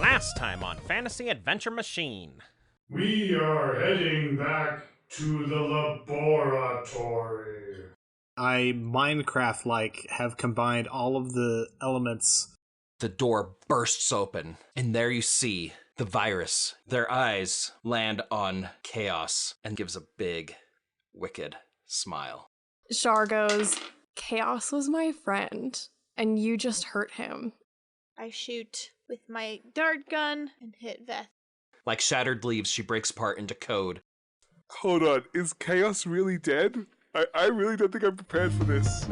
Last time on Fantasy Adventure Machine. We are heading back to the laboratory. I Minecraft-like have combined all of the elements. The door bursts open, and there you see the virus. Their eyes land on Chaos and gives a big, wicked smile. Shar goes, Chaos was my friend, and you just hurt him. I shoot with my dart gun and hit Veth. Like shattered leaves, she breaks apart into code. Hold on, is Chaos really dead? I really don't think I'm prepared for this.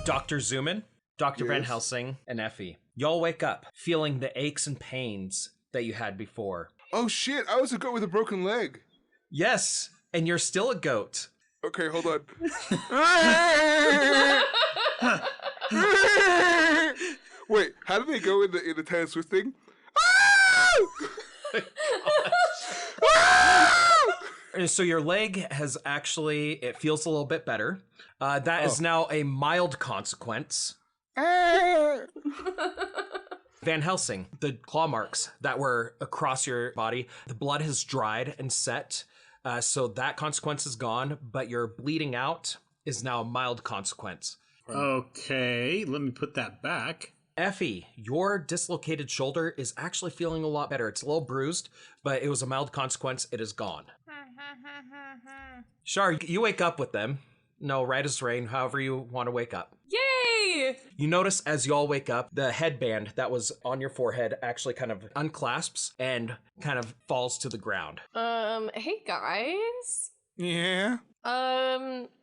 Dr. Zoomin, Dr. Van Yes? Helsing, and Effie. Y'all wake up, feeling the aches and pains that you had before. Oh shit, I was a goat with a broken leg. Yes, and you're still a goat. Okay, hold on. Wait, how did they go in the Taylor Swift thing? And so your leg has actually, it feels a little bit better. That is now a mild consequence. Van Helsing, the claw marks that were across your body, the blood has dried and set. So that consequence is gone, but your bleeding out is now a mild consequence. Okay, let me put that back. Effie, your dislocated shoulder is actually feeling a lot better. It's a little bruised, but it was a mild consequence. It is gone. Shar, you wake up with them. No, right as rain, however you want to wake up. Yay! You notice as you all wake up, the headband that was on your forehead actually kind of unclasps and kind of falls to the ground. Hey guys. Yeah?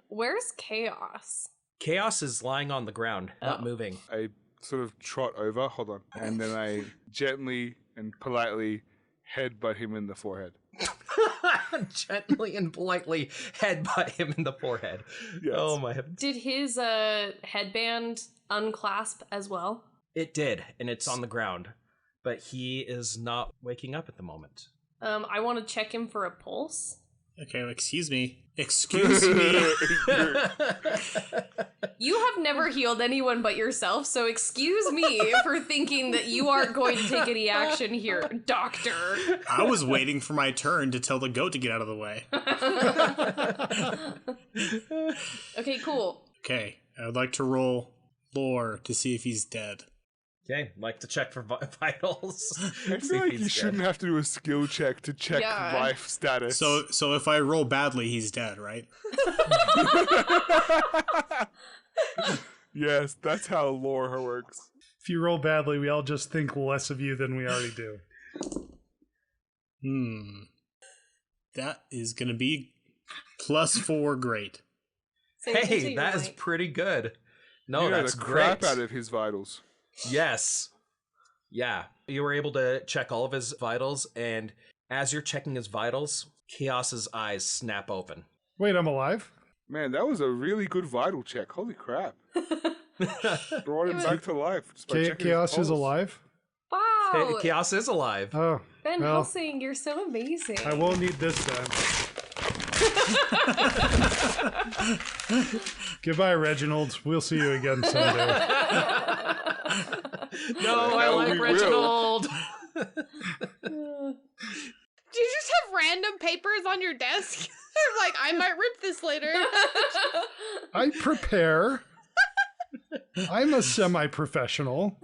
Where's Chaos? Chaos is lying on the ground, not moving. I sort of trot over, hold on, and then I gently and politely headbutt him in the forehead. Gently and politely headbutt him in the forehead. Yes. Oh my. Did his headband unclasp as well? It did, and it's on the ground. But he is not waking up at the moment. I want to check him for a pulse. Okay, excuse me. Excuse me. You have never healed anyone but yourself, so excuse me for thinking that you aren't going to take any action here, Doctor. I was waiting for my turn to tell the goat to get out of the way. Okay, cool. Okay, I would like to roll lore to see if he's dead. Okay, like to check for vitals. I feel like you shouldn't have to do a skill check to check life status. So if I roll badly, he's dead, right? Yes, that's how lore works. If you roll badly, we all just think less of you than we already do. That is going to be +4, great. Hey, that is pretty good. No, that's the crap great. out of his vitals. Yes. Yeah. You were able to check all of his vitals, and as you're checking his vitals, Chaos's eyes snap open. Wait, I'm alive? Man, that was a really good vital check. Holy crap. Brought him back to life. Just by checking Chaos his is pulse. alive? Wow! Chaos is alive. Oh, Ben well, Helsing, you're so amazing. I won't need this then. Goodbye, Reginald. We'll see you again someday. No, I like we Reginald. Do you just have random papers on your desk? Like, I might rip this later. I prepare. I'm a semi-professional.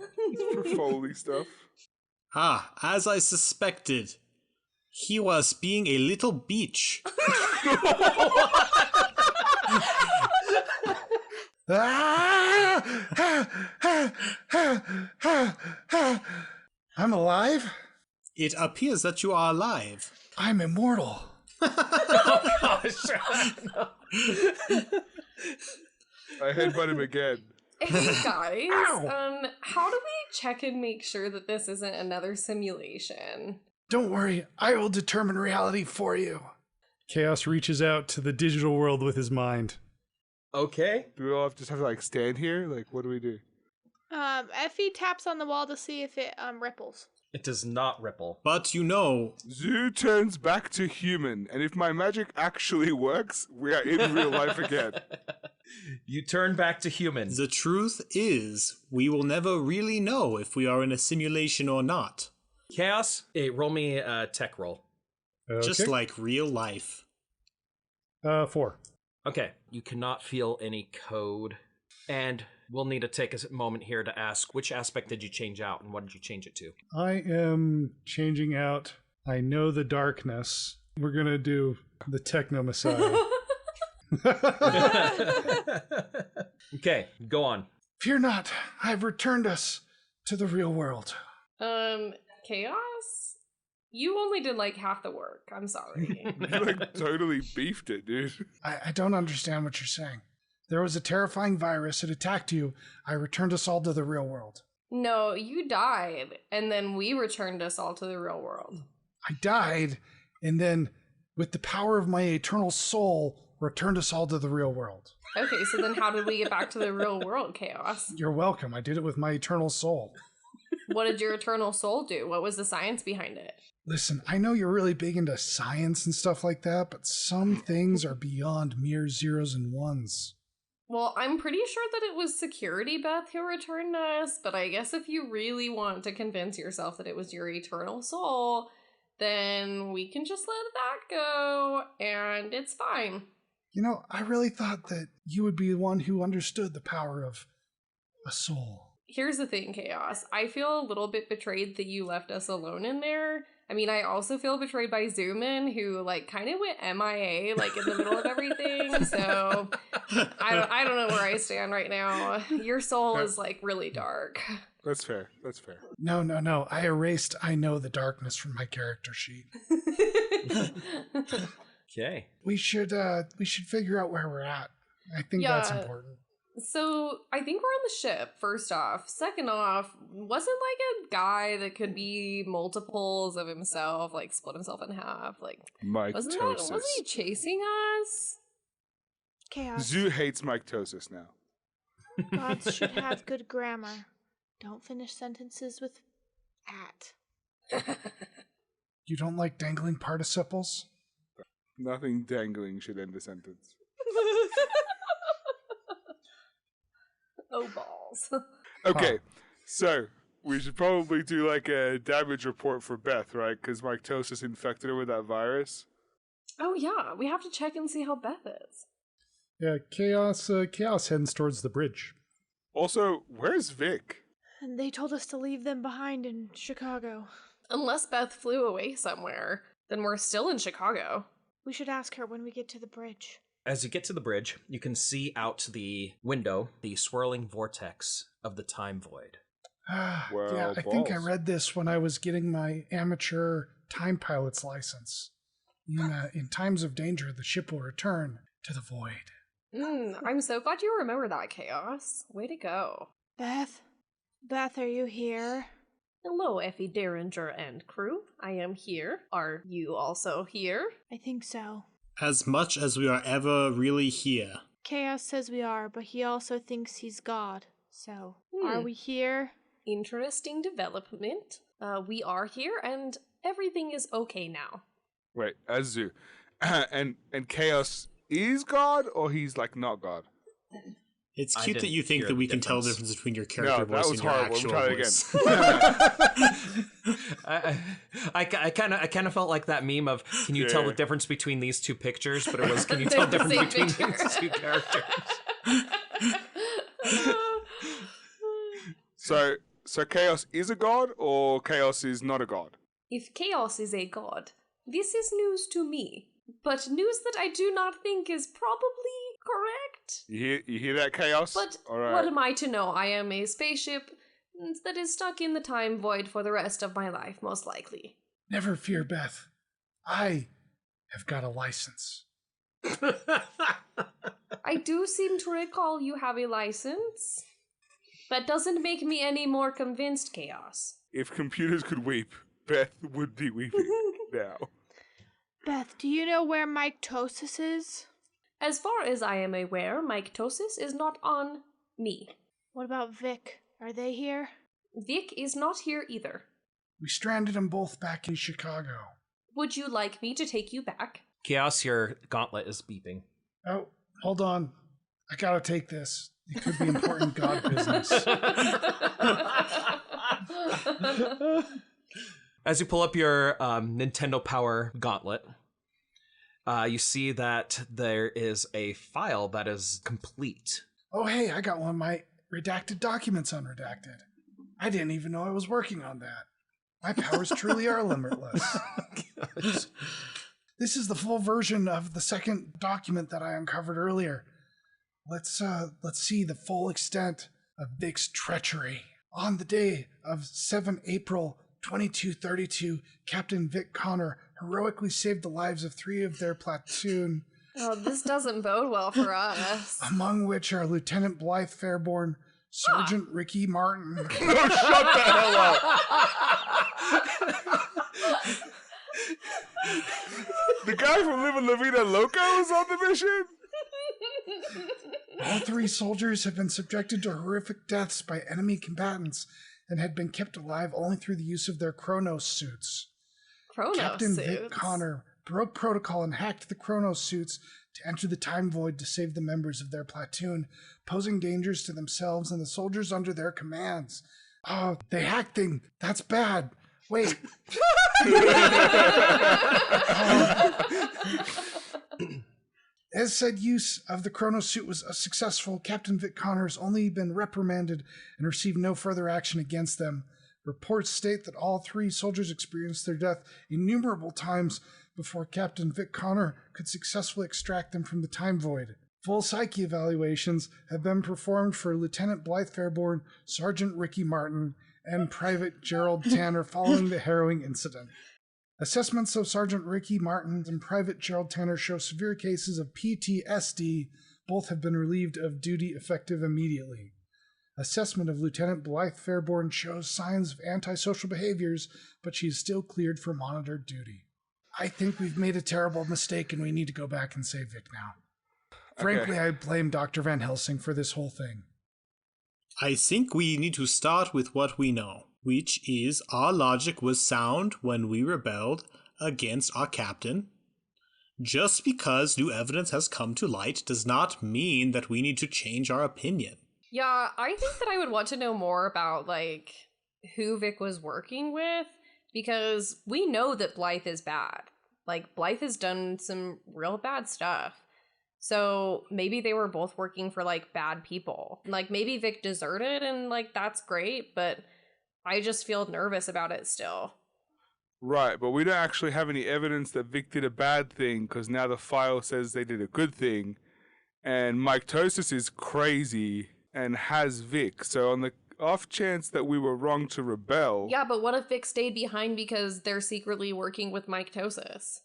For Foley stuff. As I suspected, he was being a little beach. I'm alive? It appears that you are alive. I'm immortal. I headbutt him again. Hey guys, how do we check and make sure that this isn't another simulation? Don't worry, I will determine reality for you. Chaos reaches out to the digital world with his mind. Okay. Do we all just have to like stand here? Like, what do we do? Effie taps on the wall to see if it ripples. It does not ripple. But you know, Zoo turns back to human, and if my magic actually works, we are in real life again. You turn back to human. the truth is, we will never really know if we are in a simulation or not. Chaos, roll me a tech roll. Okay. Just like real life. 4. Okay, you cannot feel any code. And we'll need to take a moment here to ask, which aspect did you change out and what did you change it to? I am changing out I know the darkness. We're going to do the Techno Messiah. Okay, go on. Fear not, I've returned us to the real world. Chaos? You only did like half the work. I'm sorry. You like totally beefed it, dude. I don't understand what you're saying. There was a terrifying virus. It attacked you. I returned us all to the real world. No, you died, and then we returned us all to the real world. I died, and then, with the power of my eternal soul, returned us all to the real world. Okay, so then how did we get back to the real world, Chaos? You're welcome. I did it with my eternal soul. What did your eternal soul do? What was the science behind it? Listen, I know you're really big into science and stuff like that, but some things are beyond mere zeros and ones. Well, I'm pretty sure that it was Security Beth who returned us, but I guess if you really want to convince yourself that it was your eternal soul, then we can just let that go, and it's fine. You know, I really thought that you would be the one who understood the power of a soul. Here's the thing, Chaos. I feel a little bit betrayed that you left us alone in there. I mean, I also feel betrayed by Zoomin, who, like, kind of went MIA, like, in the middle of everything, so I don't know where I stand right now. Your soul is, like, really dark. That's fair. That's fair. No. I erased I know the darkness from my character sheet. Okay. We should figure out where we're at. I think that's important. So, I think we're on the ship, first off. Second off, wasn't like a guy that could be multiples of himself, like split himself in half? Like, wasn't he chasing us? Chaos. Zoo hates mitosis now. Gods should have good grammar. Don't finish sentences with at. You don't like dangling participles? Nothing dangling should end a sentence. Oh, balls. Okay, so we should probably do like a damage report for Beth, right? Because mitosis infected her with that virus. Oh, yeah. We have to check and see how Beth is. Yeah, Chaos heads towards the bridge. Also, where's Vic? And they told us to leave them behind in Chicago. Unless Beth flew away somewhere, then we're still in Chicago. We should ask her when we get to the bridge. As you get to the bridge, you can see out the window the swirling vortex of the time void. Well, Yeah, I think I balls. read this when I was getting my amateur time pilot's license. In times of danger, the ship will return to the void. I'm so glad you remember that, Chaos. Way to go. Beth? Beth, are you here? Hello, Effie Derringer and crew. I am here. Are you also here? I think so. As much as we are ever really here. Chaos says we are, but he also thinks he's God. So, are we here? Interesting development. We are here, and everything is okay now. Wait, as Zoo. and Chaos is God, or he's like not God? It's I cute that didn't you think hear that we the can tell the difference. difference between your No, character that voice was and your horrible. Let me actual try it voice. I kind of felt like that meme of, can you tell the difference between these two pictures? But it was, can you They're tell the the difference same between picture. these two characters? So Chaos is a god, or Chaos is not a god? If Chaos is a god, this is news to me. But news that I do not think is probably correct. You hear that, Chaos? But All right. what am I to know? I am a spaceship that is stuck in the time void for the rest of my life, most likely. Never fear, Beth. I have got a license. I do seem to recall you have a license. That doesn't make me any more convinced, Chaos. If computers could weep, Beth would be weeping now. Beth, do you know where mitosis is? As far as I am aware, mitosis is not on me. What about Vic? Are they here? Vic is not here either. We stranded them both back in Chicago. Would you like me to take you back? Chaos, your gauntlet is beeping. Oh, hold on. I gotta take this. It could be important God business. As you pull up your Nintendo Power gauntlet, you see that there is a file that is complete. Oh, hey, I got one of my redacted documents unredacted. I didn't even know I was working on that. My powers truly are limitless. This is the full version of the second document that I uncovered earlier. Let's see the full extent of Vic's treachery. On the day of 7 April 2232, Captain Vic Connor heroically saved the lives of 3 of their platoon, Oh, this doesn't bode well for us. among which are Lieutenant Blythe Fairborn, Sergeant Ricky Martin. No, shut the hell up. The guy from Living La Vida Loca was on the mission? All 3 soldiers have been subjected to horrific deaths by enemy combatants and had been kept alive only through the use of their Chronos suits. Chronos Captain suits. Vic Connor broke protocol and hacked the Chronos suits to enter the time void to save the members of their platoon, posing dangers to themselves and the soldiers under their commands. Oh, they hacked thing. That's bad. Wait. As said use of the Chronos suit was successful, Captain Vic Connor has only been reprimanded and received no further action against them. Reports state that all 3 soldiers experienced their death innumerable times before Captain Vic Connor could successfully extract them from the time void. Full psyche evaluations have been performed for Lieutenant Blythe Fairborn, Sergeant Ricky Martin, and Private Gerald Tanner following the harrowing incident. Assessments of Sergeant Ricky Martin and Private Gerald Tanner show severe cases of PTSD. Both have been relieved of duty effective immediately. Assessment of Lieutenant Blythe Fairborn shows signs of antisocial behaviors, but she is still cleared for monitored duty. I think we've made a terrible mistake and we need to go back and save Vic now. Frankly, I blame Dr. Van Helsing for this whole thing. I think we need to start with what we know, which is our logic was sound when we rebelled against our captain. Just because new evidence has come to light does not mean that we need to change our opinion. Yeah, I think that I would want to know more about, like, who Vic was working with, because we know that Blythe is bad. Like, Blythe has done some real bad stuff. So maybe they were both working for, like, bad people. Like, maybe Vic deserted and, like, that's great, but I just feel nervous about it still. Right, but we don't actually have any evidence that Vic did a bad thing because now the file says they did a good thing. And Mike Tosis is crazy and has Vic. So on the off chance that we were wrong to rebel... Yeah, but what if Vic stayed behind because they're secretly working with Mike Tosis?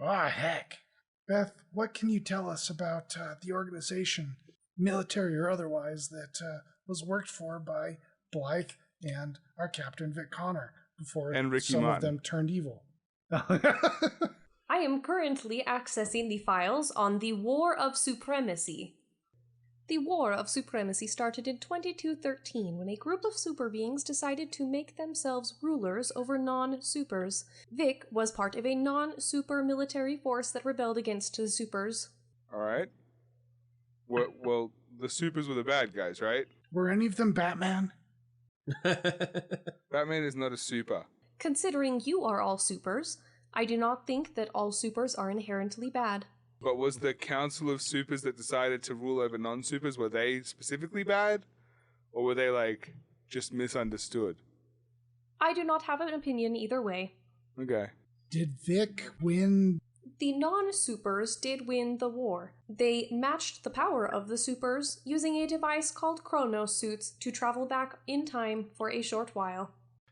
Ah, heck. Beth, what can you tell us about the organization, military or otherwise, that was worked for by Blythe and our Captain Vic Connor before and Ricky some Martin. of them turned evil? I am currently accessing the files on the War of Supremacy. The War of Supremacy started in 2213 when a group of super beings decided to make themselves rulers over non-supers. Vic was part of a non-super military force that rebelled against the supers. Alright. Well, the supers were the bad guys, right? Were any of them Batman? Batman is not a super. Considering you are all supers, I do not think that all supers are inherently bad. But was the Council of Supers that decided to rule over non-supers, were they specifically bad? Or were they, like, just misunderstood? I do not have an opinion either way. Okay. Did Vic win? The non-supers did win the war. They matched the power of the supers using a device called Chronos suits to travel back in time for a short while.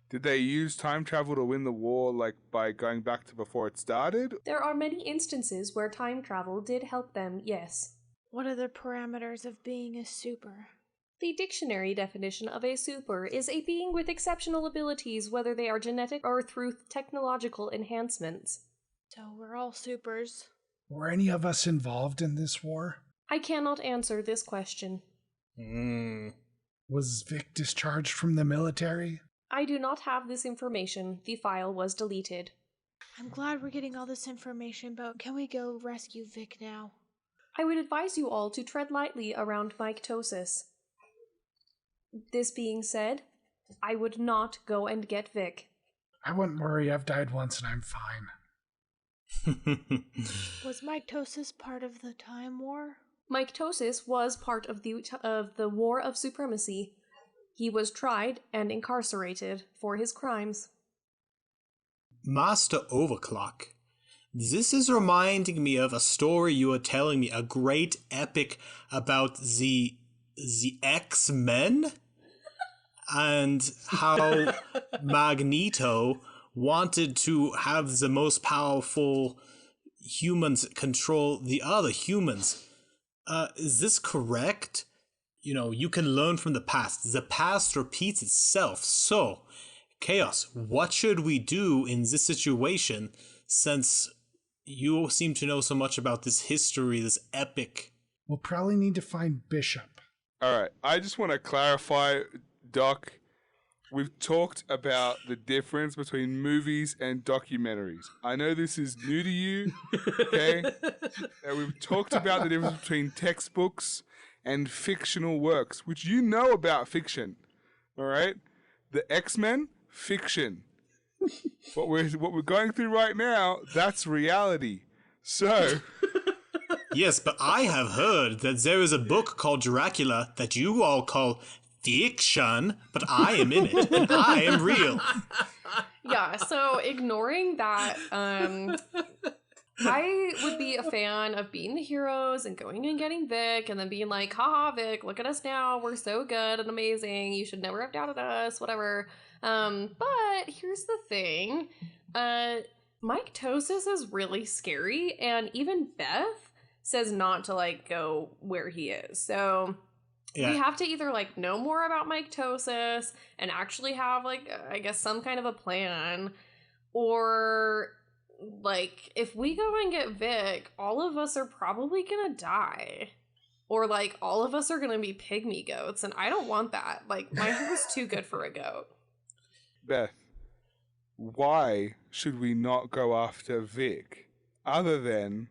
Did they use time travel to win the war, like, by going back to before it started? There are many instances where time travel did help them, yes. What are the parameters of being a super? The dictionary definition of a super is a being with exceptional abilities, whether they are genetic or through technological enhancements. So we're all supers. Were any of us involved in this war? I cannot answer this question. Was Vic discharged from the military? I do not have this information. The file was deleted. I'm glad we're getting all this information, but can we go rescue Vic now? I would advise you all to tread lightly around mycotosis. This being said, I would not go and get Vic. I wouldn't worry. I've died once and I'm fine. Was mycotosis part of the Time War? Mycotosis was part of the War of Supremacy. He was tried and incarcerated for his crimes. Master Overclock, this is reminding me of a story you were telling me, a great epic about the X-Men and how Magneto wanted to have the most powerful humans control the other humans. Is this correct? You know, you can learn from the past. The past repeats itself. So, Chaos, what should we do in this situation, since you seem to know so much about this history, this epic? We'll probably need to find Bishop. All right, I just want to clarify, Doc. We've talked about the difference between movies and documentaries. I know this is new to you, okay? And we've talked about the difference between textbooks and fictional works, which you know about fiction, all right? The X-Men, fiction. What we're going through right now, that's reality. So... Yes, but I have heard that there is a book called Dracula that you all call fiction, but I am in it, and I am real. Yeah, so ignoring that, I would be a fan of being the heroes and going and getting Vic and then being like, haha, Vic, look at us now. We're so good and amazing. You should never have doubted us, whatever. But here's the thing. Mycotosis is really scary, and even Beth says not to, like, go where he is. So Yeah. we have to either, like, know more about mycotosis and actually have, like, I guess some kind of a plan, or... like, if we go and get Vic, all of us are probably gonna die. Or, like, all of us are gonna be pygmy goats, and I don't want that. Like, my hair is too good for a goat. Beth, why should we not go after Vic, other than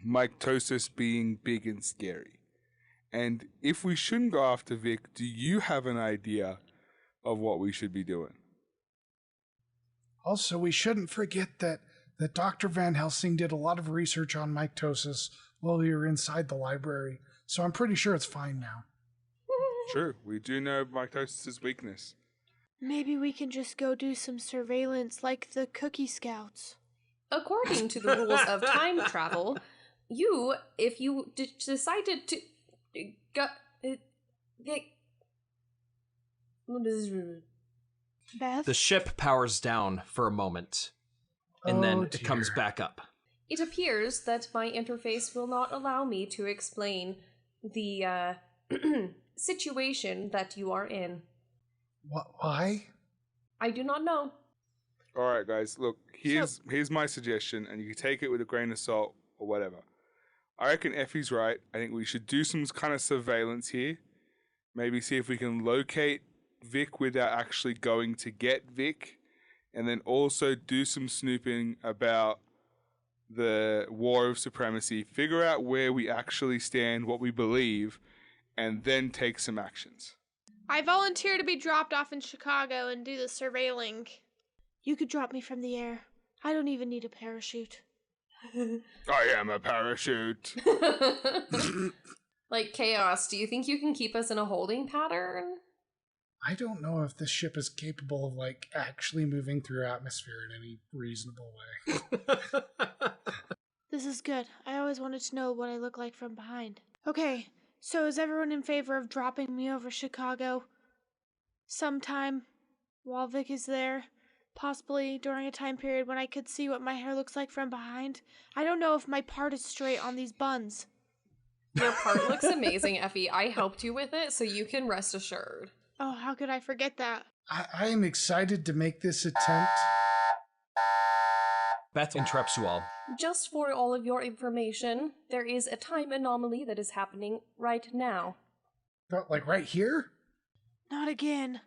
mycotosis being big and scary? And if we shouldn't go after Vic, do you have an idea of what we should be doing? Also, we shouldn't forget that Dr. Van Helsing did a lot of research on mycotosis while we were inside the library, so I'm pretty sure it's fine now. True, we do know mycotosis' weakness. Maybe we can just go do some surveillance like the Cookie Scouts. According to the rules of time travel, if you decided to go... Beth? The ship powers down for a moment, and then it comes back up. It appears that my interface will not allow me to explain the situation that you are in. Why? I do not know. All right, guys, look, here's my suggestion, and you can take it with a grain of salt or whatever. I reckon Effie's right. I think we should do some kind of surveillance here. Maybe see if we can locate Vic without actually going to get Vic. And then also do some snooping about the War of Supremacy. Figure out where we actually stand, what we believe, and then take some actions. I volunteer to be dropped off in Chicago and do the surveilling. You could drop me from the air. I don't even need a parachute. I am a parachute. Like, Chaos, do you think you can keep us in a holding pattern? I don't know if this ship is capable of, like, actually moving through atmosphere in any reasonable way. This is good. I always wanted to know what I look like from behind. Okay, so is everyone in favor of dropping me over Chicago sometime while Vic is there? Possibly during a time period when I could see what my hair looks like from behind? I don't know if my part is straight on these buns. Your part looks amazing, Effie. I helped you with it, so you can rest assured. Oh, how could I forget that? I am excited to make this attempt. Beth interrupts you all. Just for all of your information, there is a time anomaly that is happening right now. But, like, right here? Not again.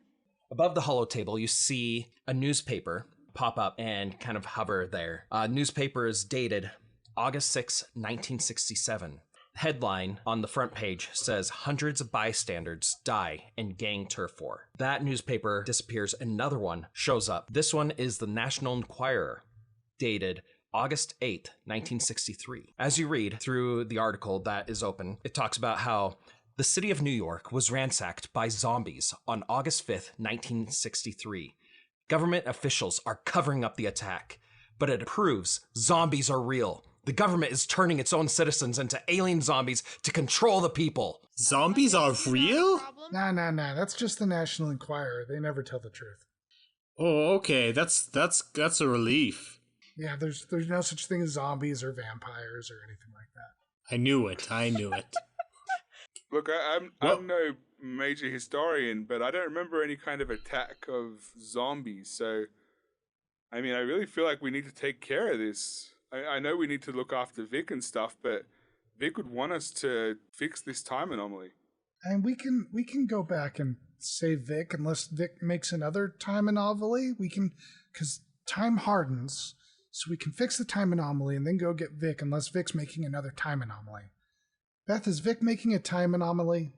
Above the holotable, you see a newspaper pop up and kind of hover there. Newspaper is dated August 6, 1967. Headline on the front page says, "Hundreds of bystanders die in gang turf war." That newspaper disappears. Another one shows up. This one is the National Enquirer, dated August 8th, 1963. As you read through the article that is open, it talks about how the city of New York was ransacked by zombies on August 5th, 1963. Government officials are covering up the attack, but it proves zombies are real. The government is turning its own citizens into alien zombies to control the people. Zombies are real? Nah. That's just the National Enquirer. They never tell the truth. Oh, okay. That's a relief. Yeah, there's no such thing as zombies or vampires or anything like that. I knew it. Look, I'm no major historian, but I don't remember any kind of attack of zombies. So, I mean, I really feel like we need to take care of this. I know we need to look after Vic and stuff, but Vic would want us to fix this time anomaly. And we can go back and save Vic unless Vic makes another time anomaly. We can, because time hardens, so we can fix the time anomaly and then go get Vic unless Vic's making another time anomaly. Beth, is Vic making a time anomaly?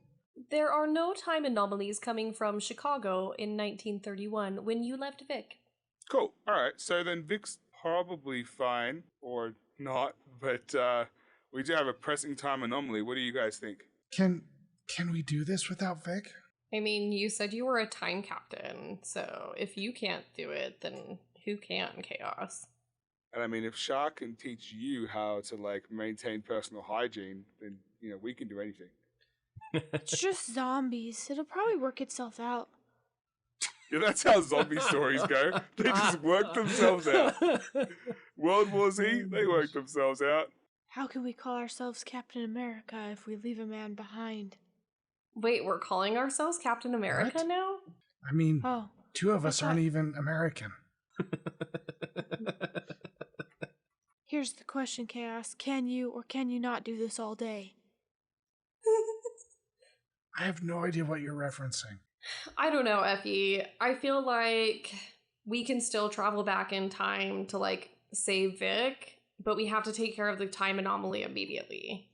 There are no time anomalies coming from Chicago in 1931 when you left Vic. Cool. All right. So then Vic's probably fine, or not, but we do have a pressing time anomaly. What do you guys think? Can we do this without Vic? I mean, you said you were a time captain, so if you can't do it, then who can, Chaos? And I mean, if Shark can teach you how to, like, maintain personal hygiene, then, you know, we can do anything. It's just zombies. It'll probably work itself out. Yeah, that's how zombie stories go. They just work themselves out. World War Z, they work themselves out. How can we call ourselves Captain America if we leave a man behind? Wait, we're calling ourselves Captain America What? now? I mean, Oh, two of us I aren't thought- even American. here's the question, Chaos. Can you or can you not do this all day? I have no idea what you're referencing. I don't know, Effie. I feel like we can still travel back in time to, like, save Vic, but we have to take care of the time anomaly immediately.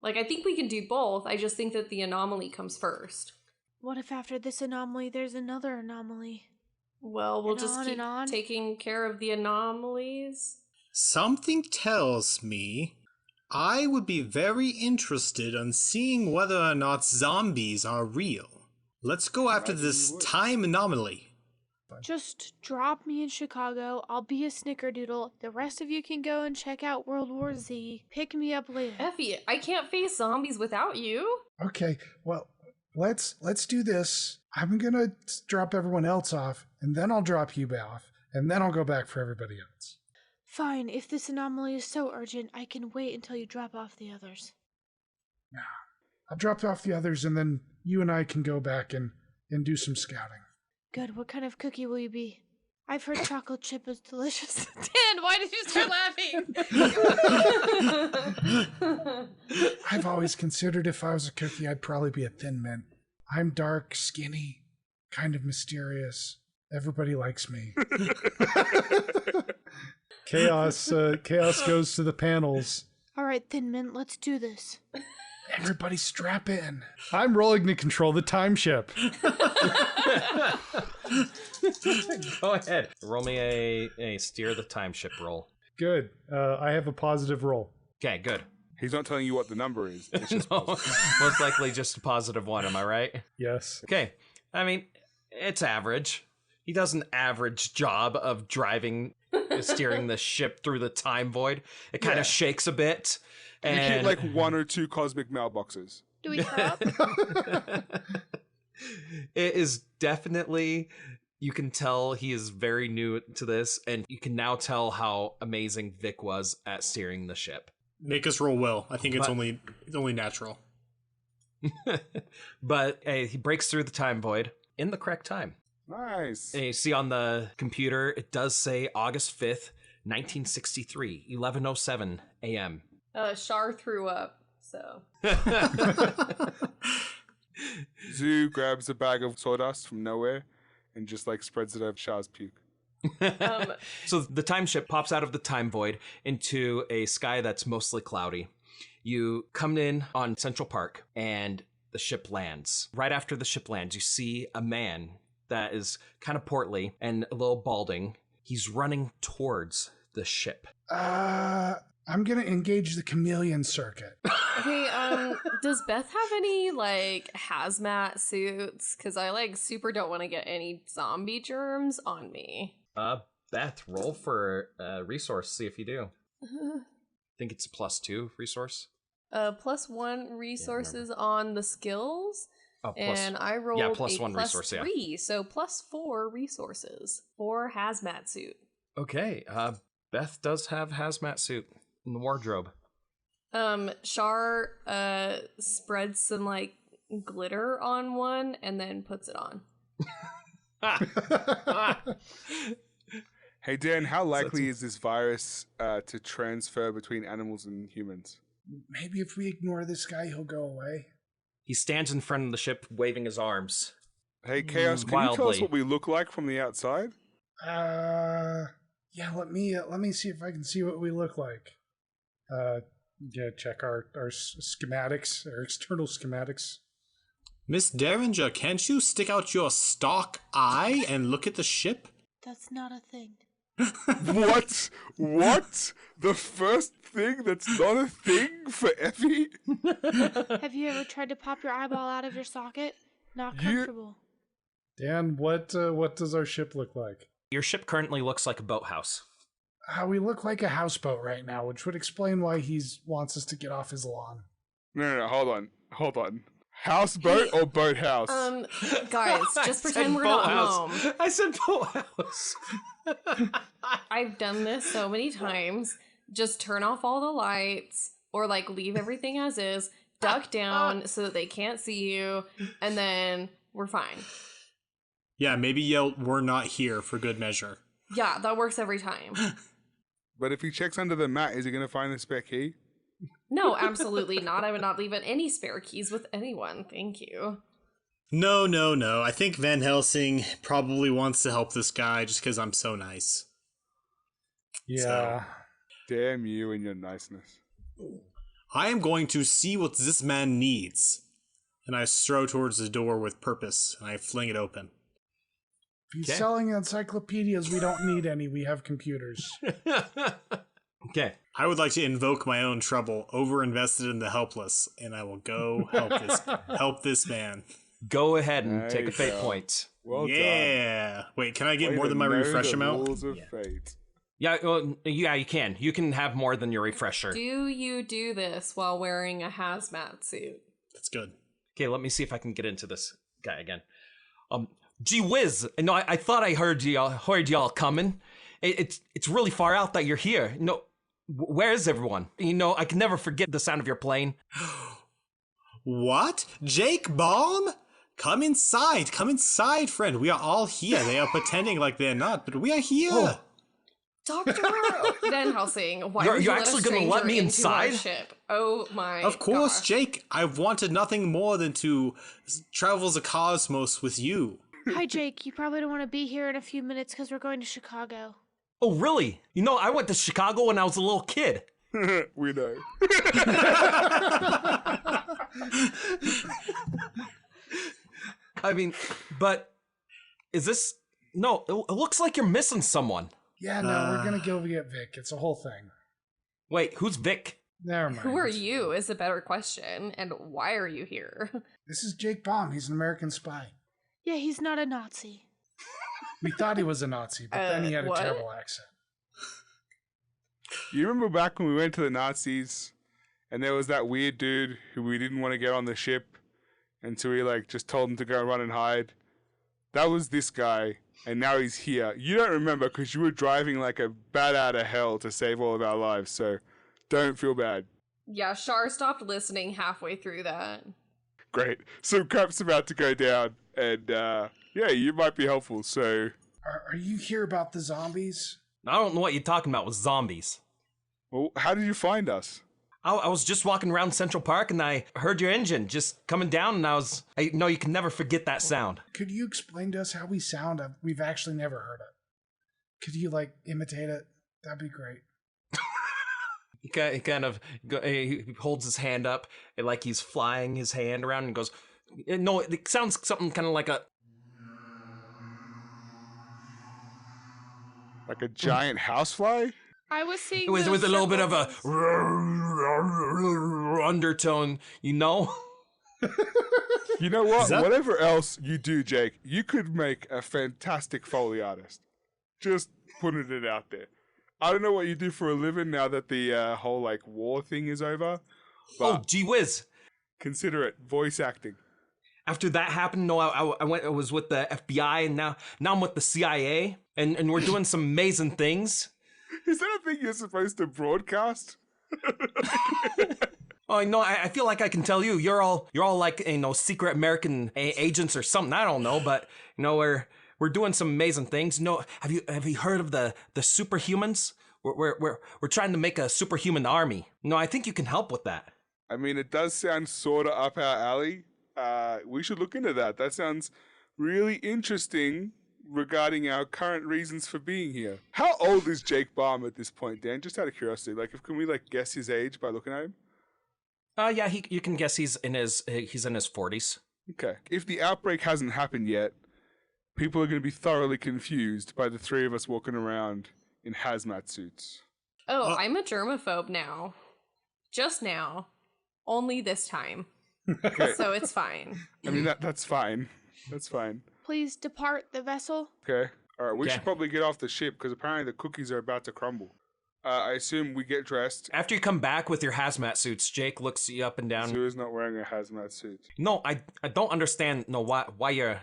Like, I think we can do both. I just think that the anomaly comes first. What if after this anomaly there's another anomaly? Well, we'll And just on keep and on. taking care of the anomalies. Something tells me I would be very interested in seeing whether or not zombies are real. Let's go after Imagine this you would. time anomaly. Just drop me in Chicago. I'll be a snickerdoodle. The rest of you can go and check out World War Z. Pick me up later. Effie, I can't face zombies without you. Okay, well, let's do this. I'm gonna drop everyone else off, and then I'll drop you off, and then I'll go back for everybody else. Fine, if this anomaly is so urgent, I can wait until you drop off the others. I'll drop off the others, and then you and I can go back and do some scouting. Good, what kind of cookie will you be? I've heard chocolate chip is delicious. Dan, why did you start laughing? I've always considered if I was a cookie, I'd probably be a Thin Mint. I'm dark, skinny, kind of mysterious. Everybody likes me. Chaos goes to the panels. All right, Thin Mint, let's do this. Everybody strap in. I'm rolling to control the time ship. Go ahead. Roll me a steer the time ship roll. Good. I have a positive roll. Okay, good. He's not telling you what the number is. It's just No, positive. most likely just a positive one, am I right? Yes. Okay. I mean, it's average. He does an average job of steering the ship through the time void. It kind of shakes a bit. You hit And like 1 or 2 cosmic mailboxes. Do we throw up? it is definitely, you can tell he is very new to this, and you can now tell how amazing Vic was at steering the ship. Make us roll well. I think it's But- only natural. But he breaks through the time void in the correct time. Nice. And you see on the computer, it does say August 5th, 1963, 11:07 a.m. Shar threw up, so. Zoo grabs a bag of sawdust from nowhere and just like spreads it over Char's puke. So the time ship pops out of the time void into a sky that's mostly cloudy. You come in on Central Park and the ship lands. Right after the ship lands, you see a man that is kind of portly and a little balding. He's running towards the ship. I'm gonna engage the chameleon circuit. Okay, does Beth have any, like, hazmat suits? Because I, like, super don't want to get any zombie germs on me. Beth, roll for resource, see if you do. I think it's a +2 resource. +1 resources on the skills. Oh, and I rolled +1 a resource, yeah. +3, so +4 resources for hazmat suit. Okay, Beth does have hazmat suit in the wardrobe. Char spreads some like glitter on one and then puts it on. Hey Dan, how likely is this virus to transfer between animals and humans? Maybe if we ignore this guy, he'll go away. He stands in front of the ship waving his arms. Hey Chaos, can you tell us what we look like from the outside? Yeah, let me see if I can see what we look like. Yeah, check our schematics, our external schematics. Miss Derringer, can't you stick out your stalk eye and look at the ship? That's not a thing. What? What? The first thing that's not a thing for Effie? Have you ever tried to pop your eyeball out of your socket? Not comfortable. Dan, what does our ship look like? Your ship currently looks like a boathouse. We look like a houseboat right now, which would explain why he wants us to get off his lawn. No, hold on. Houseboat or boathouse? Guys, just pretend we're not home. I said boathouse. I've done this so many times. Just turn off all the lights or like leave everything as is, duck down so that they can't see you, and then we're fine. Yeah, maybe yell, "We're not here," for good measure. Yeah, that works every time. But if he checks under the mat, is he going to find the spare key? No, absolutely not. I would not leave any spare keys with anyone. Thank you. No. I think Van Helsing probably wants to help this guy just because I'm so nice. Yeah. Damn you and your niceness. I am going to see what this man needs. And I strode towards the door with purpose, and I fling it open. If he's selling encyclopedias, we don't need any. We have computers. Okay. I would like to invoke my own trouble, overinvested in the helpless, and I will go help this man. Go ahead and take a fate point. Well done. Wait, can I get more than my refresh amount? Fate. Yeah, you can. You can have more than your refresher. Do you do this while wearing a hazmat suit? That's good. Okay, let me see if I can get into this guy again. Gee whiz! No, I thought I heard y'all coming. It's really far out that you're here. No, where is everyone? I can never forget the sound of your plane. What? Jake Baum? Come inside, friend. We are all here. They are pretending like they're not, but we are here. Oh. Dr. Van Helsing, why You're would you actually let a gonna let me stranger into our inside? ship? Oh my Of course, gosh. Jake. I've wanted nothing more than to travel the cosmos with you. Hi, Jake. You probably don't want to be here in a few minutes because we're going to Chicago. Oh, really? I went to Chicago when I was a little kid. We know. I mean, but is this... No, it looks like you're missing someone. Yeah, no, we're going to go get Vic. It's a whole thing. Wait, who's Vic? Never mind. Who are you is a better question, and why are you here? This is Jake Baum. He's an American spy. Yeah, he's not a Nazi. We thought he was a Nazi, but then he had what? a terrible accent. You remember back when we went to the Nazis and there was that weird dude who we didn't want to get on the ship, and so we just told him to go run and hide? That was this guy, and now he's here. You don't remember because you were driving like a bat out of hell to save all of our lives, so don't feel bad. Yeah, Char stopped listening halfway through that. Great. Some crap's about to go down, and yeah, you might be helpful, so... Are you here about the zombies? I don't know what you're talking about with zombies. Well, how did you find us? I was just walking around Central Park and I heard your engine just coming down, and I know you can never forget that sound. Could you explain to us how we sound? We've actually never heard it. Could you, imitate it? That'd be great. He holds his hand up like he's flying his hand around and goes, no, it sounds something kind of like a... Like a giant housefly? I was seeing With a little bit of a undertone, you know? You know what? that- Whatever else you do, Jake, you could make a fantastic Foley artist. Just putting it out there. I don't know what you do for a living now that the whole war thing is over. Oh, But gee whiz. consider it voice acting. After that happened, no, I was with the FBI, and now I'm with the CIA, and we're doing some amazing things. Is that a thing you're supposed to broadcast? Oh, no, I feel like I can tell you, you're all secret American agents or something. I don't know, but we're doing some amazing things. Have you heard of the superhumans? We're trying to make a superhuman army. No, I think you can help with that. I mean, it does sound sort of up our alley. We should look into that. That sounds really interesting regarding our current reasons for being here. How old is Jake Baum at this point, Dan? Just out of curiosity, can we guess his age by looking at him? Yeah, you can guess he's in his 40s. Okay. If the outbreak hasn't happened yet, people are going to be thoroughly confused by the three of us walking around in hazmat suits. Oh, I'm a germaphobe now. Just now. Only this time. Okay. So it's fine. I mean, that's fine. That's fine. Please depart the vessel. Okay. All right, we Okay. should probably get off the ship because apparently the cookies are about to crumble. I assume we get dressed. After you come back with your hazmat suits, Jake looks you up and down. Sue is not wearing a hazmat suit. No, I don't understand why you're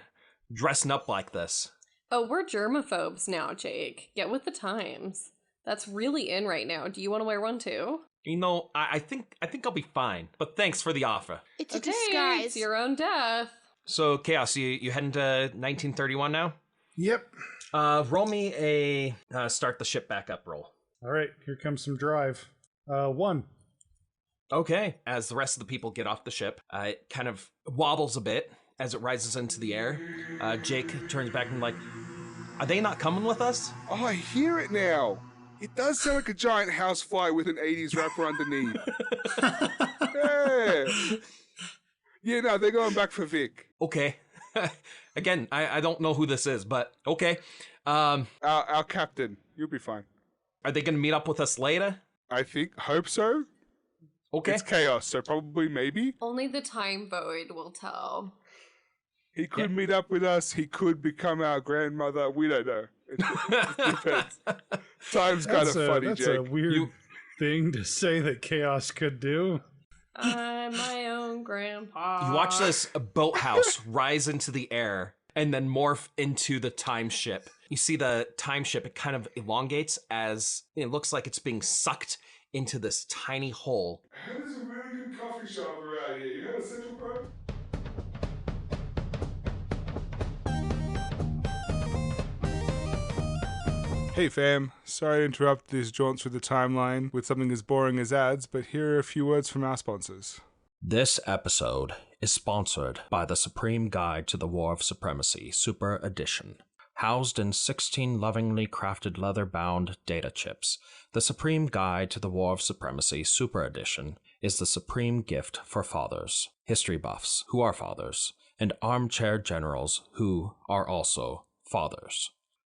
dressing up like this. Oh, we're germaphobes now, Jake. Get with the times. That's really in right now. Do you want to wear one too? I think I'll be fine. But thanks for the offer. It's a Okay, disguise. it's your own death. So, Chaos, you heading to 1931 now? Yep. Roll me a start the ship back up roll. All right, here comes some drive. 1. Okay. As the rest of the people get off the ship, it kind of wobbles a bit as it rises into the air. Jake turns back and are they not coming with us? Oh, I hear it now. It does sound like a giant housefly with an 80s wrapper underneath. Yeah. Yeah, no, they're going back for Vic. Okay. Again, I don't know who this is, but okay. Our captain. You'll be fine. Are they going to meet up with us later? Hope so. Okay. It's chaos, so probably maybe. Only the time void will tell. He could meet up with us. He could become our grandmother. We don't know. It depends. Time's kind of funny, That's Jake. a weird thing to say that Chaos could do. I'm my own grandpa. You watch this boathouse rise into the air and then morph into the time ship. You see the time ship, it kind of elongates as it looks like it's being sucked into this tiny hole. There's a really good coffee shop around here. You heard of Central Park? Hey fam, sorry to interrupt this jaunt through the timeline with something as boring as ads, but here are a few words from our sponsors. This episode is sponsored by the Supreme Guide to the War of Supremacy Super Edition. Housed in 16 lovingly crafted leather-bound data chips, the Supreme Guide to the War of Supremacy Super Edition is the supreme gift for fathers, history buffs who are fathers, and armchair generals who are also fathers.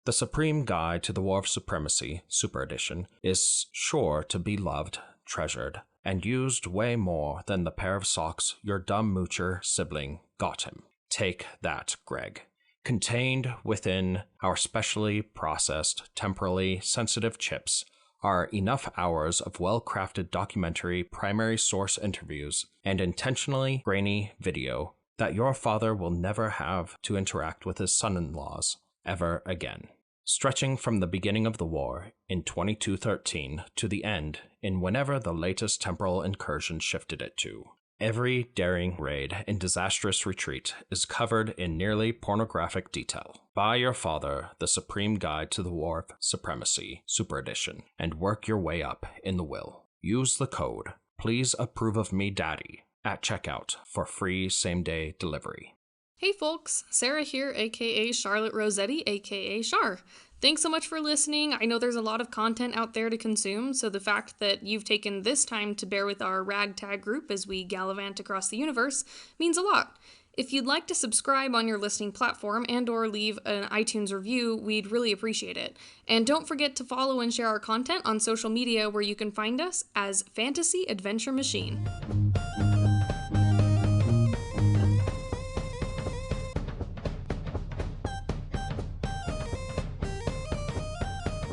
The Supreme Guide to the War of Supremacy Super Edition is sure to be loved, treasured, and used way more than the pair of socks your dumb moocher sibling got him. Take that, Greg. Contained within our specially processed, temporally sensitive chips are enough hours of well-crafted documentary primary source interviews and intentionally grainy video that your father will never have to interact with his son-in-laws ever again. Stretching from the beginning of the war in 2213 to the end in whenever the latest temporal incursion shifted it to. Every daring raid and disastrous retreat is covered in nearly pornographic detail. Buy your father the Supreme Guide to the War of Supremacy Super Edition and work your way up in the will. Use the code Please approve of me, Daddy, at checkout for free same-day delivery. Hey folks, Sarah here, aka Charlotte Rossetti, aka Char. Thanks so much for listening. I know there's a lot of content out there to consume, so the fact that you've taken this time to bear with our ragtag group as we gallivant across the universe means a lot. If you'd like to subscribe on your listening platform and or leave an iTunes review, we'd really appreciate it. And don't forget to follow and share our content on social media where you can find us as Fantasy Adventure Machine.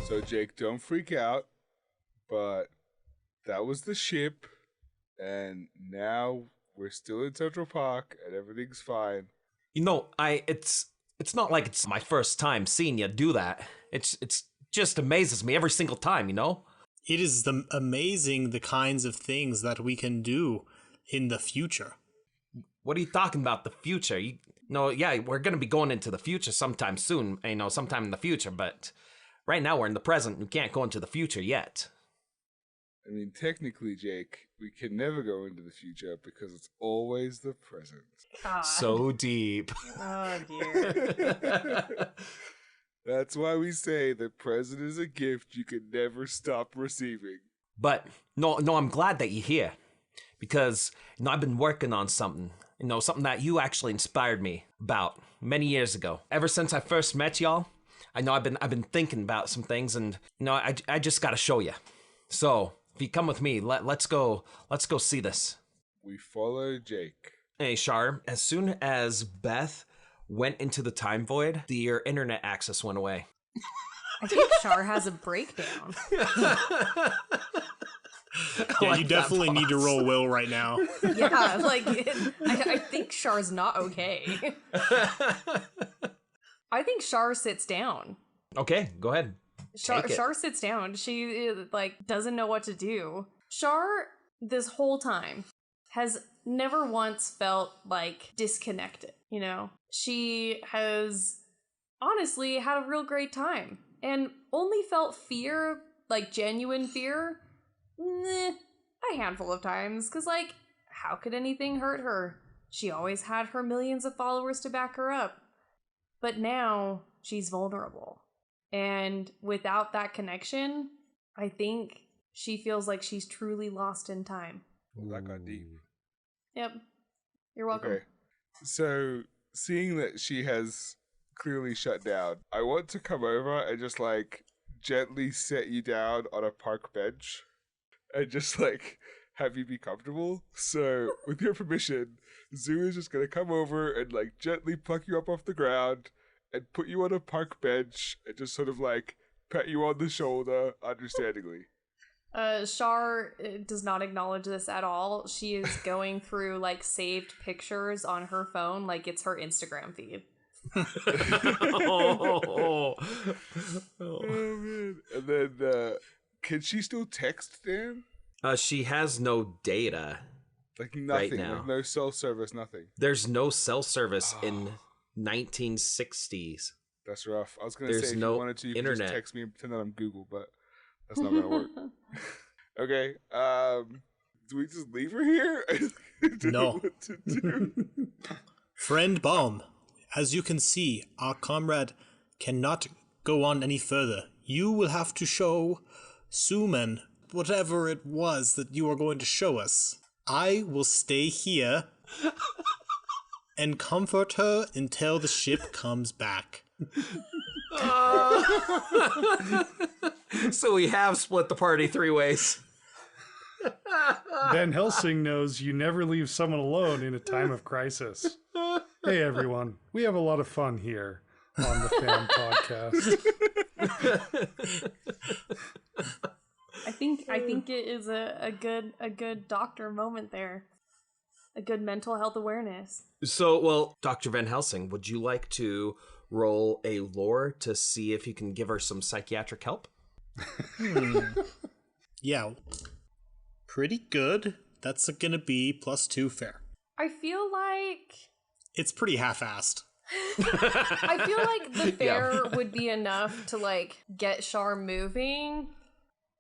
So, Jake, don't freak out, but that was the ship, and now we're still in Central Park, and everything's fine. You know, it's not like it's my first time seeing you do that. It's just amazes me every single time, you know? It is amazing the kinds of things that we can do in the future. What are you talking about, the future? Yeah, we're going to be going into the future sometime soon, sometime in the future, but right now we're in the present. We can't go into the future yet. I mean, technically, Jake, we can never go into the future because it's always the present. God. So deep. Oh, dear. That's why we say the present is a gift you can never stop receiving. But, no, I'm glad that you're here. Because, I've been working on something. Something that you actually inspired me about many years ago. Ever since I first met y'all, I know I've been thinking about some things, and, I just gotta show you. So, if you come with me, let's go see this. We follow Jake. Hey, Char, as soon as Beth went into the time void, your internet access went away. I think Char has a breakdown. Yeah, you definitely need to roll will right now. Yeah, I think Char's not okay. I think Char sits down. Okay, go ahead. Char sits down. She doesn't know what to do. Char, this whole time, has never once felt disconnected. She has honestly had a real great time and only felt fear, genuine fear, a handful of times. Because how could anything hurt her? She always had her millions of followers to back her up. But now she's vulnerable. And without that connection, I think she feels like she's truly lost in time. Well, that got deep. Yep. You're welcome. Okay. So, seeing that she has clearly shut down, I want to come over and just gently set you down on a park bench and just have you be comfortable. So, with your permission, Zoo is just going to come over and gently pluck you up off the ground and put you on a park bench and just sort of pat you on the shoulder understandingly. Char does not acknowledge this at all. She is going through saved pictures on her phone like it's her Instagram feed. Oh man. And then can she still text Dan? She has no data. Nothing right now. No cell service, nothing. There's no cell service in 1960s. That's rough. I was gonna There's say if no you wanted to, you could internet. just text me and pretend that I'm Google, but that's not gonna work. Okay. Do we just leave her here? I don't know No. what to do. Friend Baum, as you can see, our comrade cannot go on any further. You will have to show Suman whatever it was that you are going to show us. I will stay here and comfort her until the ship comes back. So we have split the party 3 ways. Van Helsing knows you never leave someone alone in a time of crisis. Hey everyone, we have a lot of fun here on the F.A.M podcast. I think it is a good doctor moment there. A good mental health awareness. So, well, Dr. Van Helsing, would you like to roll a lore to see if you can give her some psychiatric help? Yeah. Pretty good. That's gonna be +2 fair. I feel like It's pretty half-assed. I feel like the fair would be enough to get Char moving,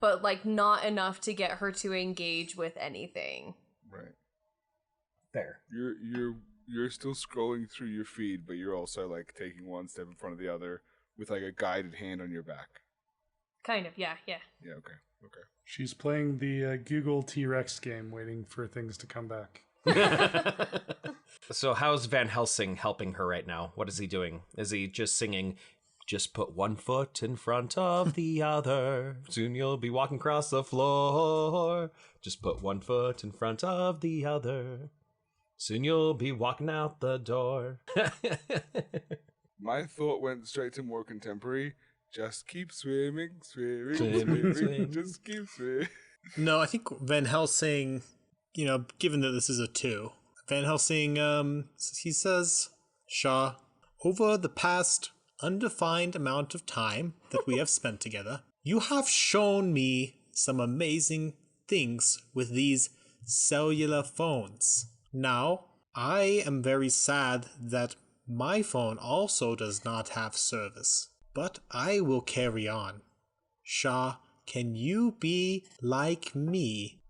but like not enough to get her to engage with anything. Right. Fair. You're still scrolling through your feed, but you're also like taking one step in front of the other with like a guided hand on your back. Kind of, yeah. Yeah, okay. She's playing the Google T-Rex game, waiting for things to come back. So how's Van Helsing helping her right now? What is he doing? Is he just singing, just put one foot in front of the other, soon you'll be walking across the floor. Just put one foot in front of the other, soon you'll be walking out the door. My thought went straight to more contemporary. Just keep swimming. Just keep swimming. No, I think Van Helsing, given that this is a 2, Van Helsing, he says, Shaw, over the past undefined amount of time that we have spent together, you have shown me some amazing things with these cellular phones. Now, I am very sad that my phone also does not have service, but I will carry on. Shaw, can you be like me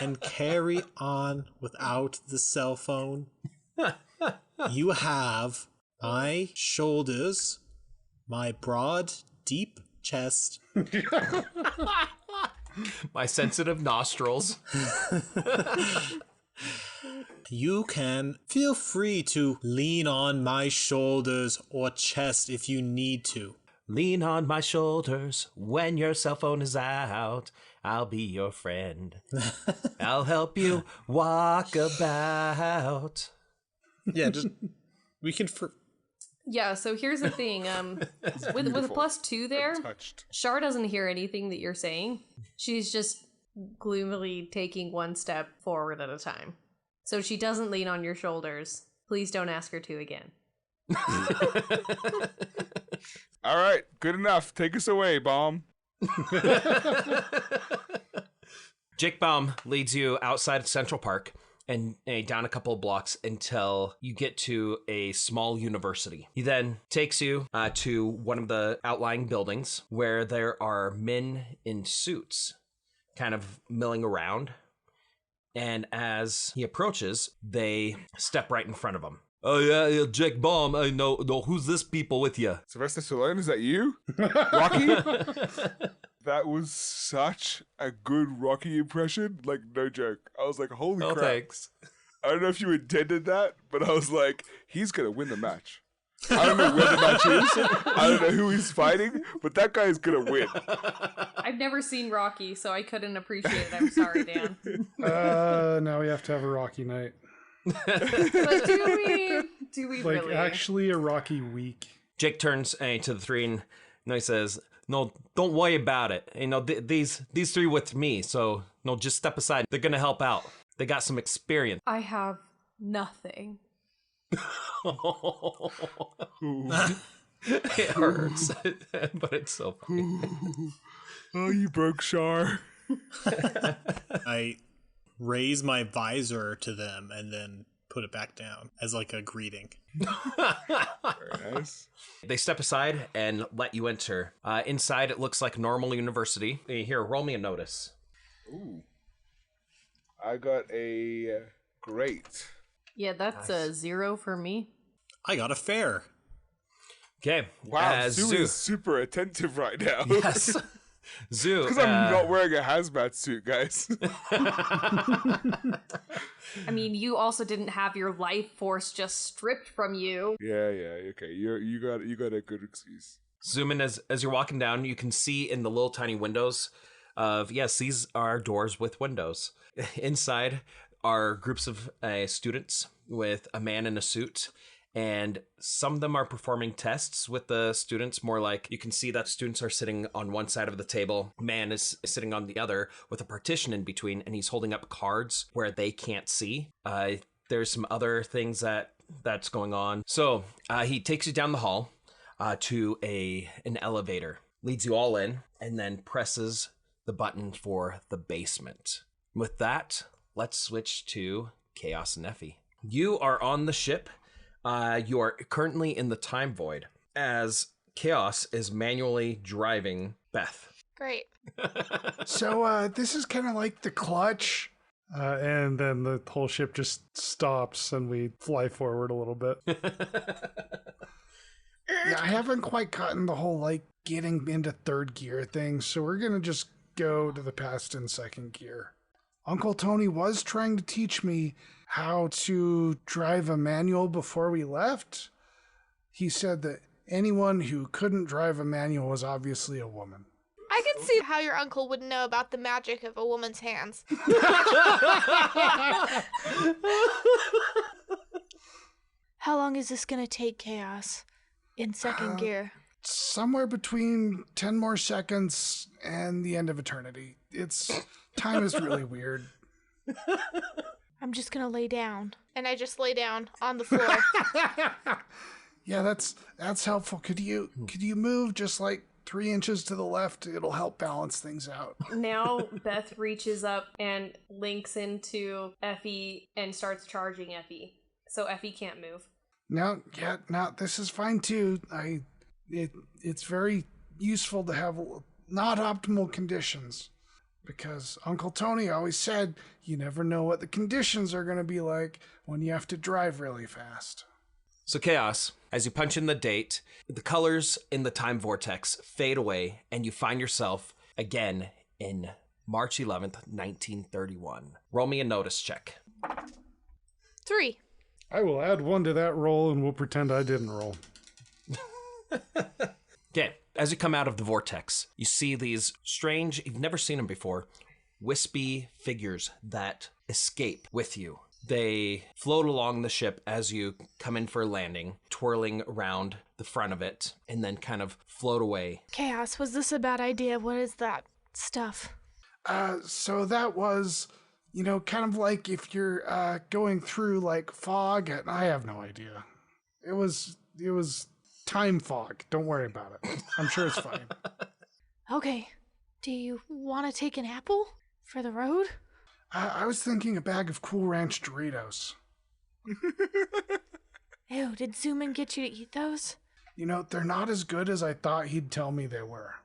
and carry on without the cell phone? You have my shoulders, my broad, deep chest, My sensitive nostrils. You can feel free to lean on my shoulders or chest if you need to. Lean on my shoulders when your cell phone is out. I'll be your friend. I'll help you walk about. Yeah, just we can. Yeah, so here's the thing. With a +2 there, Touched. Char doesn't hear anything that you're saying. She's just gloomily taking one step forward at a time. So she doesn't lean on your shoulders. Please don't ask her to again. All right, good enough. Take us away, Bomb. Jake Baum leads you outside Central Park and down a couple of blocks until you get to a small university. He then takes you to one of the outlying buildings where there are men in suits kind of milling around. And as he approaches, they step right in front of him. Oh, yeah, Jake Baum. I know. Who's this people with you? Sylvester Stallone, is that you? Rocky? That was such a good Rocky impression. Like, no joke. I was like, holy crap. Thanks. I don't know if you intended that, but I was like, he's going to win the match. I don't know where the match is. I don't know who he's fighting, but that guy is going to win. I've never seen Rocky, so I couldn't appreciate it. I'm sorry, Dan. Now we have to have a Rocky night. But do we Like, really? actually a Rocky week. Jake turns to the three and he says, no, don't worry about it. These three with me, so no, just step aside. They're going to help out. They got some experience. I have nothing. It hurts, but it's so funny. Oh, you broke Char. I raise my visor to them and then put it back down as like a greeting. Very nice. They step aside and let you enter. Inside, it looks like normal university. Here, roll me a notice. Ooh. I got a great. Yeah, that's a 0 for me. I got a fair. Okay. Wow, Sue Zoo. is super attentive right now. Yes. Zoo. Because I'm not wearing a hazmat suit, guys. I mean, you also didn't have your life force just stripped from you. Yeah, okay. You got a good excuse. Zoom in as you're walking down, you can see in the little tiny windows of, yes, these are doors with windows. Inside are groups of students with a man in a suit. And some of them are performing tests with the students, more like you can see that students are sitting on one side of the table. Man is sitting on the other with a partition in between, and he's holding up cards where they can't see. There's some other things that's going on. So he takes you down the hall to an elevator, leads you all in, and then presses the button for the basement. With that, let's switch to Chaos and Effie. You are on the ship. You are currently in the time void as Chaos is manually driving Beth. Great. So this is kind of like the clutch. And then the whole ship just stops and we fly forward a little bit. Yeah, I haven't quite gotten the whole like getting into third gear thing, so we're gonna just go to the past in second gear. Uncle Tony was trying to teach me how to drive a manual before we left. He said that anyone who couldn't drive a manual was obviously a woman. I can see how your uncle would know about the magic of a woman's hands. How long is this going to take, Chaos? In second gear? Somewhere between 10 more seconds and the end of eternity. Time is really weird. I'm just going to lay down. And I just lay down on the floor. Yeah, that's helpful. Could you move just like 3 inches to the left? It'll help balance things out. Now Beth reaches up and links into Effie and starts charging Effie. So Effie can't move. No, this is fine too. It's very useful to have not optimal conditions, because Uncle Tony always said you never know what the conditions are going to be like when you have to drive really fast. So Chaos, as you punch in the date, the colors in the time vortex fade away and you find yourself again in March 11th, 1931. Roll me a notice check. 3. I will add 1 to that roll and we'll pretend I didn't roll. Okay, as you come out of the vortex, you see these strange, you've never seen them before, wispy figures that escape with you. They float along the ship as you come in for a landing, twirling around the front of it, and then kind of float away. Chaos, was this a bad idea? What is that stuff? So that was, kind of like if you're going through like fog. I have no idea. It was time fog. Don't worry about it. I'm sure it's fine. Okay. Do you want to take an apple for the road? I was thinking a bag of Cool Ranch Doritos. Ew, did Zoomin get you to eat those? They're not as good as I thought he'd tell me they were.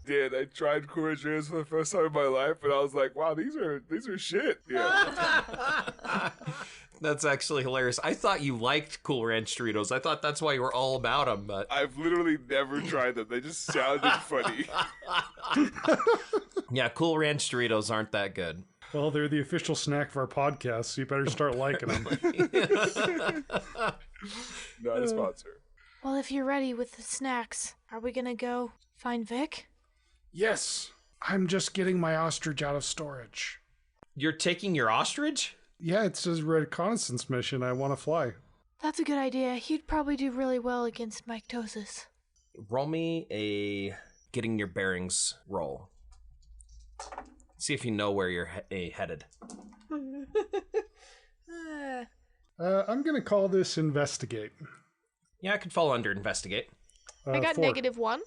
Did I tried Cool Ranch Doritos for the first time in my life, and I was like, wow, these are shit. Yeah. That's actually hilarious. I thought you liked Cool Ranch Doritos. I thought that's why you were all about them, but... I've literally never tried them. They just sounded funny. Yeah, Cool Ranch Doritos aren't that good. Well, they're the official snack of our podcast, so you better start liking them. Not a sponsor. Well, if you're ready with the snacks, are we gonna go find Vic? Yes, I'm just getting my ostrich out of storage. You're taking your ostrich? Yeah, it says reconnaissance mission. I want to fly. That's a good idea. He'd probably do really well against mycosis. Roll me a getting your bearings roll. See if you know where you're headed. I'm going to call this investigate. Yeah, I could fall under investigate. I got 4. -1.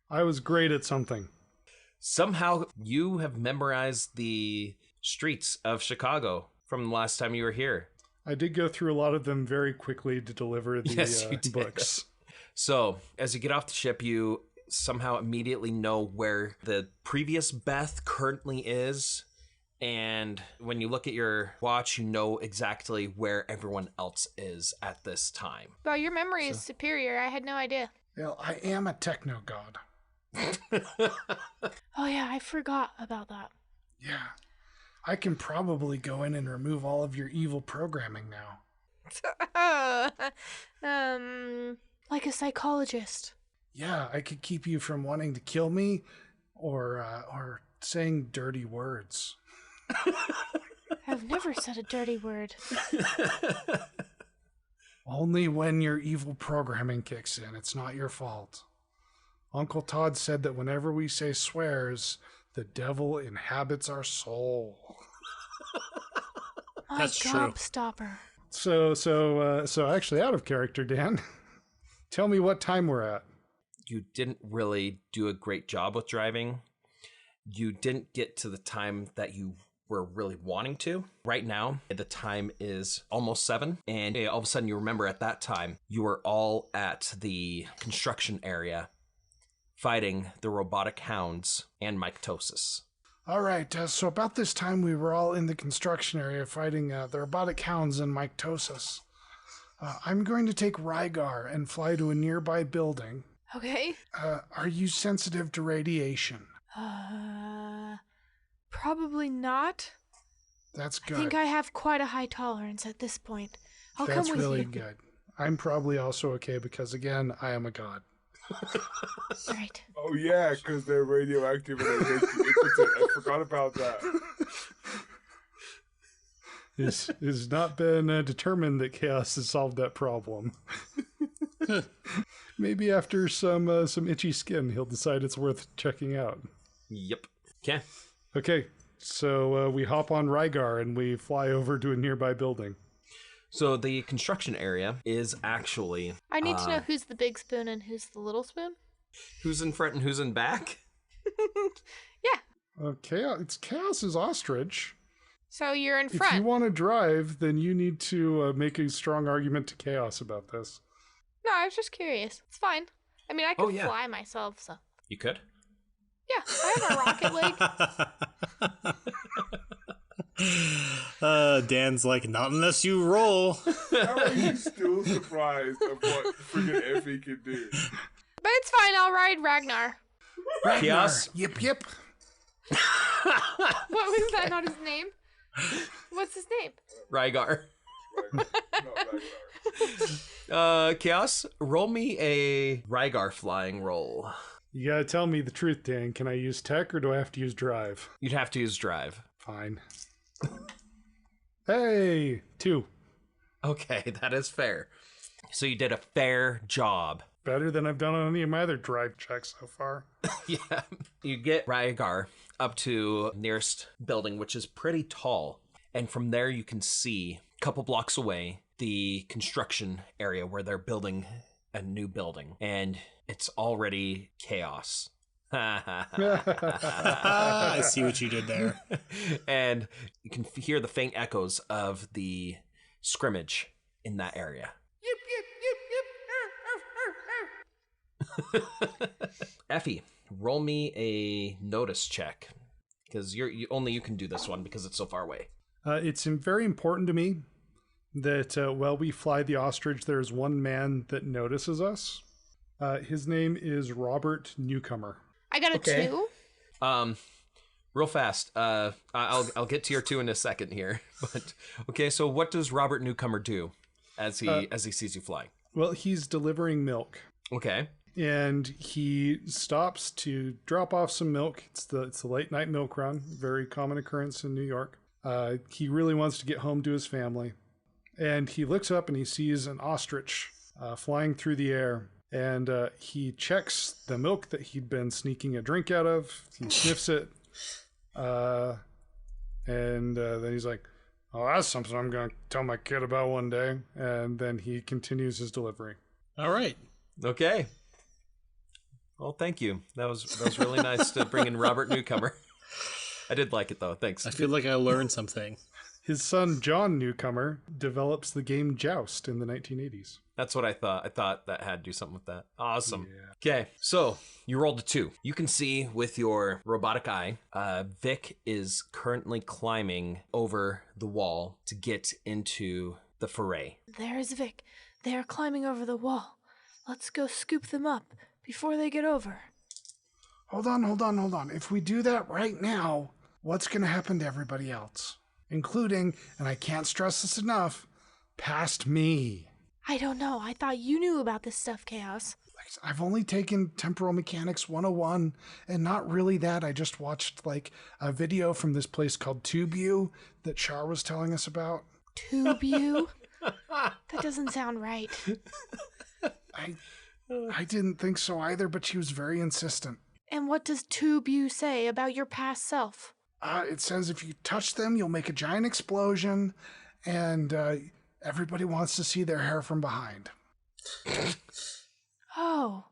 I was great at something. Somehow you have memorized the streets of Chicago from the last time you were here. I did go through a lot of them very quickly to deliver the Yes, you did. books. So, as you get off the ship, you somehow immediately know where the previous Beth currently is. And when you look at your watch, you know exactly where everyone else is at this time. Wow, your memory is superior. I had no idea. Well, I am a techno god. Oh yeah, I forgot about that. Yeah. I can probably go in and remove all of your evil programming now. Like a psychologist. Yeah, I could keep you from wanting to kill me or saying dirty words. I've never said a dirty word. Only when your evil programming kicks in. It's not your fault. Uncle Todd said that whenever we say swears, the devil inhabits our soul. My That's true. gobstopper. So actually out of character, Dan. Tell me what time we're at. You didn't really do a great job with driving. You didn't get to the time that you were really wanting to. Right now, the time is almost 7, and all of a sudden you remember at that time, you were all at the construction area fighting the robotic hounds and mitosis. All right, so about this time we were all in the construction area fighting the robotic hounds and mitosis. I'm going to take Rygar and fly to a nearby building. Okay. Are you sensitive to radiation? Probably not. That's good. I think I have quite a high tolerance at this point. I'll come with really you. good. I'm probably also okay because, again, I am a god. All right. Oh yeah, because they're radioactive and they make you impotent. I forgot about that. It's not been determined that Chaos has solved that problem. Maybe after some itchy skin, he'll decide it's worth checking out. Yep. Okay. Okay, so we hop on Rygar and we fly over to a nearby building. So the construction area is actually... I need to know who's the big spoon and who's the little spoon. Who's in front and who's in back? Yeah. Okay, it's Chaos's ostrich. So you're in If front. you want to drive, then you need to make a strong argument to Chaos about this. No, I was just curious. It's fine. I mean, I could fly myself, so. You could? Yeah, I have a rocket leg. Dan's like, not unless you roll. How are you still surprised of what friggin' Effie can do? But it's fine, I'll ride Ragnar. Chaos? Yip, yip. What was that? Not his name? What's his name? Rygar. Chaos, roll me a Rygar flying roll. You gotta tell me the truth, Dan. Can I use tech or do I have to use drive? You'd have to use drive. Fine. Hey, 2. Okay, that is fair. So you did a fair job. Better than I've done on any of my other drive checks so far. Yeah. You get Rygar up to nearest building, which is pretty tall. And from there you can see, a couple blocks away, the construction area where they're building a new building. And it's already chaos. I see what you did there. And you can hear the faint echoes of the scrimmage in that area. Effie, roll me a notice check, because only you can do this one because it's so far away. It's very important to me that while we fly the ostrich, there's one man that notices us. His name is Robert Newcomer. I got a 2. Real fast. I'll get to your 2 in a second here. But okay, so what does Robert Newcomer do as he sees you flying? Well, he's delivering milk. Okay. And he stops to drop off some milk. It's the late night milk run, very common occurrence in New York. He really wants to get home to his family. And he looks up and he sees an ostrich flying through the air. And he checks the milk that he'd been sneaking a drink out of. He sniffs it. And then he's like, oh, that's something I'm going to tell my kid about one day. And then he continues his delivery. All right. Okay. Well, thank you. That was really nice to bring in Robert Newcomer. I did like it, though. Thanks. I feel like I learned something. His son, John Newcomer, develops the game Joust in the 1980s. That's what I thought. I thought that had to do something with that. Awesome. Yeah. Okay, so you rolled a 2. You can see with your robotic eye, Vic is currently climbing over the wall to get into the foray. There's Vic. They're climbing over the wall. Let's go scoop them up before they get over. Hold on. If we do that right now, what's going to happen to everybody else? Including, and I can't stress this enough, past me. I don't know. I thought you knew about this stuff, Chaos. I've only taken Temporal Mechanics 101, and not really that. I just watched a video from this place called TubeU that Char was telling us about. TubeU? That doesn't sound right. I didn't think so either, but she was very insistent. And what does TubeU say about your past self? It says if you touch them, you'll make a giant explosion, and everybody wants to see their hair from behind. Oh,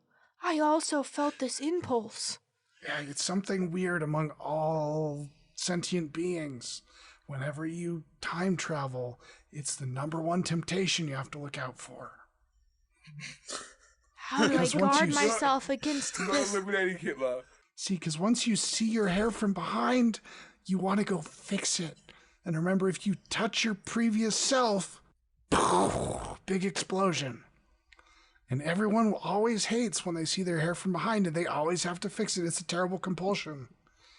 I also felt this impulse. Yeah, it's something weird among all sentient beings. Whenever you time travel, it's the number one temptation you have to look out for. How do I Because once guard you- myself against Not this? eliminating Hitler. See, because once you see your hair from behind, you want to go fix it. And remember, if you touch your previous self, big explosion. And everyone always hates when they see their hair from behind, and they always have to fix it. It's a terrible compulsion.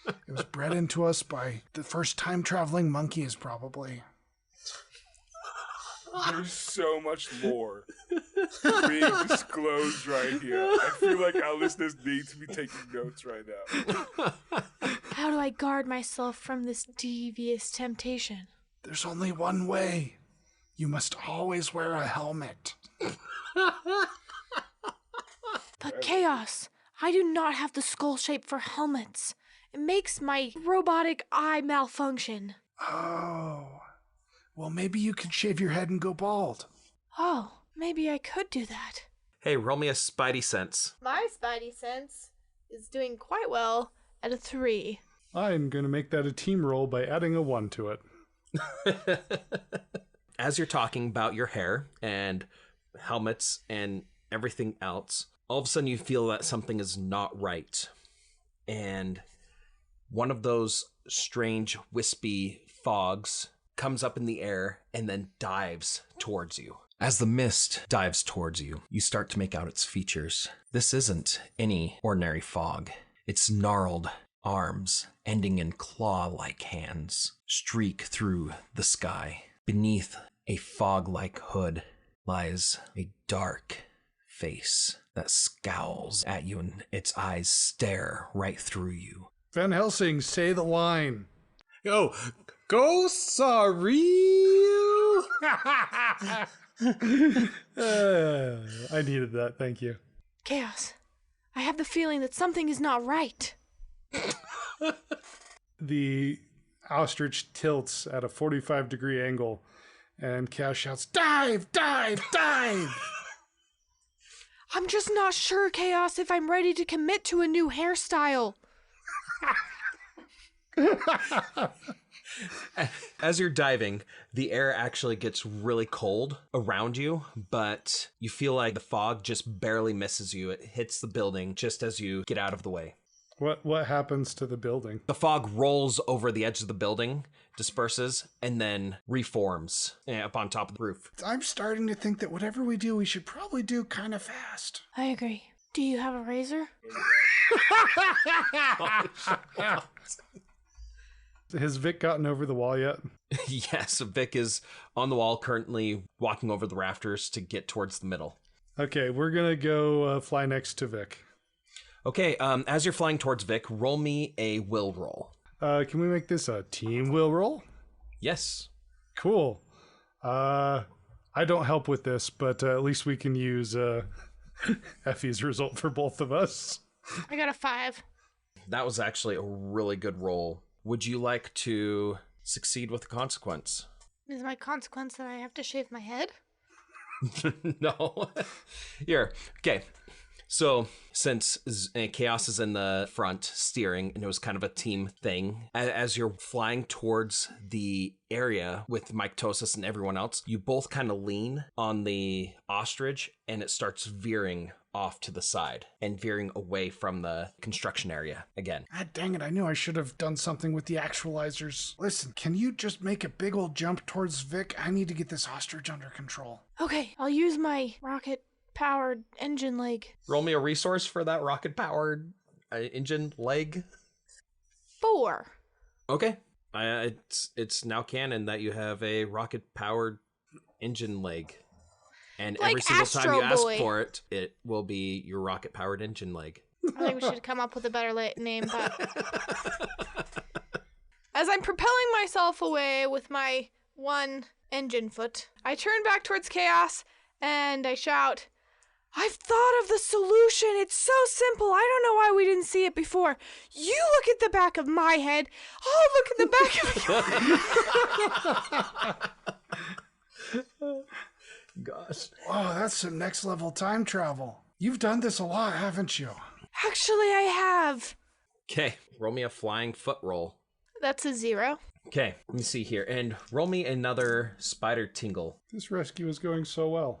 It was bred into us by the first time-traveling monkeys, probably. There's so much lore being disclosed right here. I feel like our listeners need to be taking notes right now. How do I guard myself from this devious temptation? There's only one way. You must always wear a helmet. But Chaos, I do not have the skull shape for helmets. It makes my robotic eye malfunction. Oh. Well, maybe you could shave your head and go bald. Oh, maybe I could do that. Hey, roll me a Spidey sense. My Spidey sense is doing quite well at a 3. I'm going to make that a team roll by adding a 1 to it. As you're talking about your hair and helmets and everything else, all of a sudden you feel that something is not right. And one of those strange, wispy fogs comes up in the air and then dives towards you. As the mist dives towards you, you start to make out its features. This isn't any ordinary fog. Its gnarled arms, ending in claw-like hands, streak through the sky. Beneath a fog-like hood lies a dark face that scowls at you, and its eyes stare right through you. Van Helsing, say the line. Oh, ghosts are real. I needed that, thank you. Chaos, I have the feeling that something is not right. The ostrich tilts at a 45-degree angle, and Chaos shouts, "Dive, dive, dive!" I'm just not sure, Chaos, if I'm ready to commit to a new hairstyle. As you're diving, the air actually gets really cold around you, but you feel like the fog just barely misses you. It hits the building just as you get out of the way. What happens to the building? The fog rolls over the edge of the building, disperses, and then reforms up on top of the roof. I'm starting to think that whatever we do, we should probably do kind of fast. I agree. Do you have a razor? Has Vic gotten over the wall yet? Yes, Vic is on the wall, currently walking over the rafters to get towards the middle. Okay, we're gonna go fly next to Vic. Okay, as you're flying towards Vic, roll me a will roll. Can we make this a team will roll? Yes. Cool. I don't help with this, but at least we can use Effie's result for both of us. I got a 5. That was actually a really good roll. Would you like to succeed with the consequence? Is my consequence that I have to shave my head? No. Here. Okay. So, since Chaos is in the front steering, and it was kind of a team thing, as you're flying towards the area with Myctosis and everyone else, you both kind of lean on the ostrich, and it starts veering off to the side and veering away from the construction area again. Ah, dang it, I knew I should have done something with the actualizers. Listen, can you just make a big old jump towards Vic? I need to get this ostrich under control. Okay, I'll use my rocket-powered engine leg. Roll me a resource for that rocket-powered engine leg. 4. Okay. It's now canon that you have a rocket-powered engine leg. And Like every single time you Astro Boy. ask for it, it will be your rocket-powered engine leg. I think we should come up with a better name, but... As I'm propelling myself away with my one engine foot, I turn back towards Chaos and I shout, I've thought of the solution. It's so simple. I don't know why we didn't see it before. You look at the back of my head. I'll look at the back of yours. Gosh. Whoa, that's some next level time travel. You've done this a lot, haven't you? Actually, I have. Okay, roll me a flying foot roll. That's a 0. Okay, let me see here. And roll me another spider tingle. This rescue is going so well.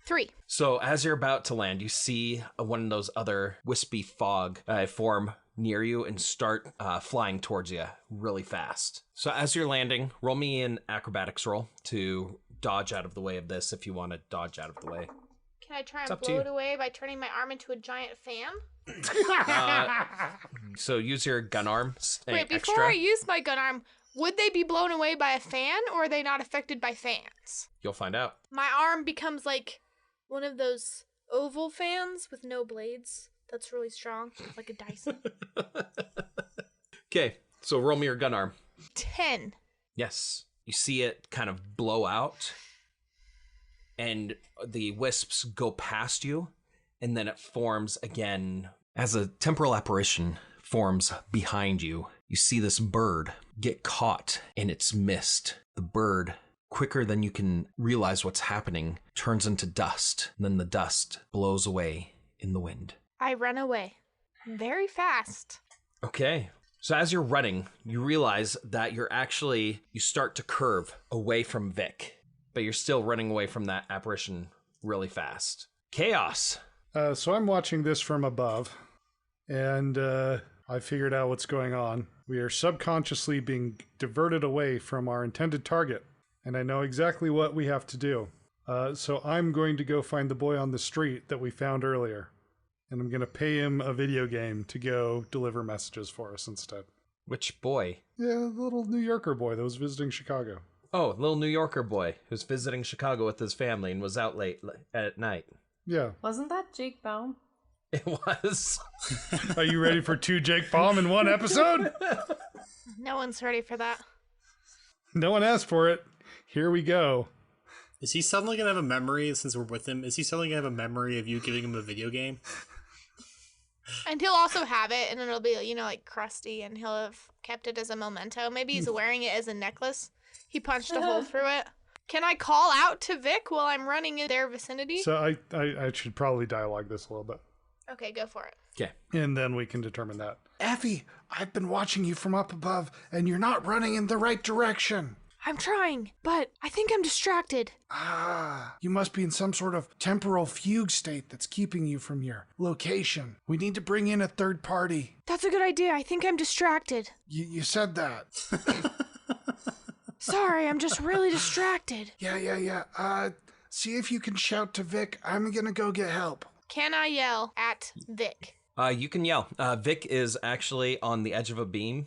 3. So as you're about to land, you see one of those other wispy fog form near you and start flying towards you really fast. So as you're landing, roll me an acrobatics roll to dodge out of the way of this if you want to dodge out of the way. Can I try It's and up to blow you. it away by turning my arm into a giant fan? So use your gun arm. Wait, before extra. I use my gun arm, would they be blown away by a fan, or are they not affected by fans? You'll find out. My arm becomes like one of those oval fans with no blades. That's really strong, like a Dyson. Okay, so roll me your gun arm. 10. Yes. You see it kind of blow out, and the wisps go past you, and then it forms again. As a temporal apparition forms behind you, you see this bird get caught in its mist. The bird, quicker than you can realize what's happening, turns into dust, and then the dust blows away in the wind. I run away. Very fast. Okay. So as you're running, you realize that you start to curve away from Vic, but you're still running away from that apparition really fast. Chaos. So I'm watching this from above, and I figured out what's going on. We are subconsciously being diverted away from our intended target, and I know exactly what we have to do. So I'm going to go find the boy on the street that we found earlier, and I'm going to pay him a video game to go deliver messages for us instead. Which boy? Yeah, the little New Yorker boy that was visiting Chicago. Oh, little New Yorker boy who's visiting Chicago with his family and was out late at night. Yeah. Wasn't that Jake Baum? It was. Are you ready for 2 Jake Baum in one episode? No one's ready for that. No one asked for it. Here we go. Is he suddenly going to have a memory since we're with him? Is he suddenly going to have a memory of you giving him a video game? And he'll also have it, and it'll be, like crusty, and he'll have kept it as a memento. Maybe he's wearing it as a necklace. He punched a hole through it. Can I call out to Vic while I'm running in their vicinity? So I should probably dialogue this a little bit. Okay, go for it. Okay. And then we can determine that. Effie, I've been watching you from up above, and you're not running in the right direction. I'm trying, but I think I'm distracted. You must be in some sort of temporal fugue state that's keeping you from your location. We need to bring in a third party. That's a good idea. I think I'm distracted. You said that. Sorry, I'm just really distracted. Yeah. See if you can shout to Vic. I'm gonna go get help. Can I yell at Vic? You can yell. Vic is actually on the edge of a beam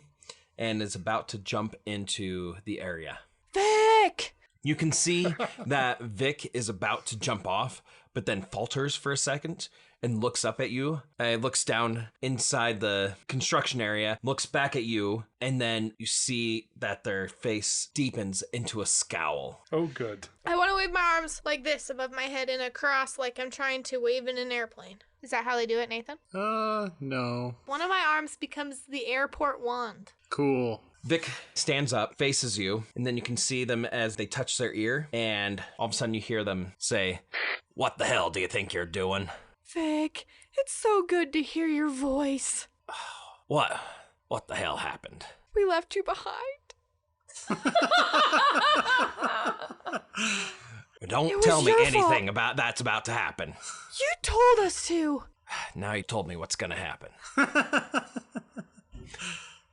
and is about to jump into the area. Vic! You can see that Vic is about to jump off, but then falters for a second and looks up at you. Looks down inside the construction area, looks back at you, and then you see that their face deepens into a scowl. Oh, good. I want to wave my arms like this above my head in a cross, like I'm trying to wave in an airplane. Is that how they do it, Nathan? No. One of my arms becomes the airport wand. Cool. Vic stands up, faces you, and then you can see them as they touch their ear, and all of a sudden you hear them say, "What the hell do you think you're doing?" Vic, it's so good to hear your voice. What? What the hell happened? We left you behind. Don't tell me anything about that's about to happen. You told us to. Now you told me what's gonna happen.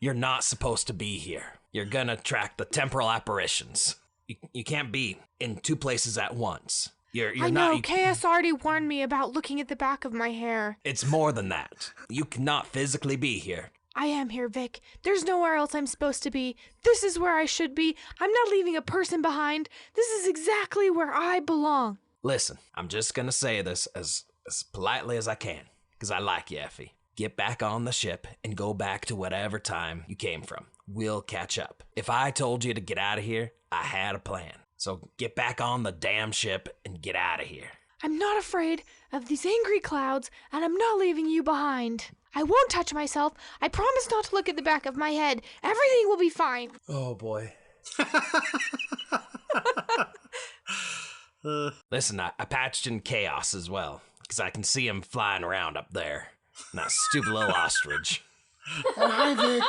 You're not supposed to be here. You're gonna track the temporal apparitions. You can't be in 2 places at once. You're I not. know, KS already warned me about looking at the back of my hair. It's more than that. You cannot physically be here. I am here, Vic. There's nowhere else I'm supposed to be. This is where I should be. I'm not leaving a person behind. This is exactly where I belong. Listen, I'm just gonna say this as politely as I can, because I like you, Effie. Get back on the ship and go back to whatever time you came from. We'll catch up. If I told you to get out of here, I had a plan. So get back on the damn ship and get out of here. I'm not afraid of these angry clouds, and I'm not leaving you behind. I won't touch myself. I promise not to look at the back of my head. Everything will be fine. Oh, boy. Listen, I patched in Chaos as well, because I can see him flying around up there. That stupid little ostrich. Oh, hi, Vic.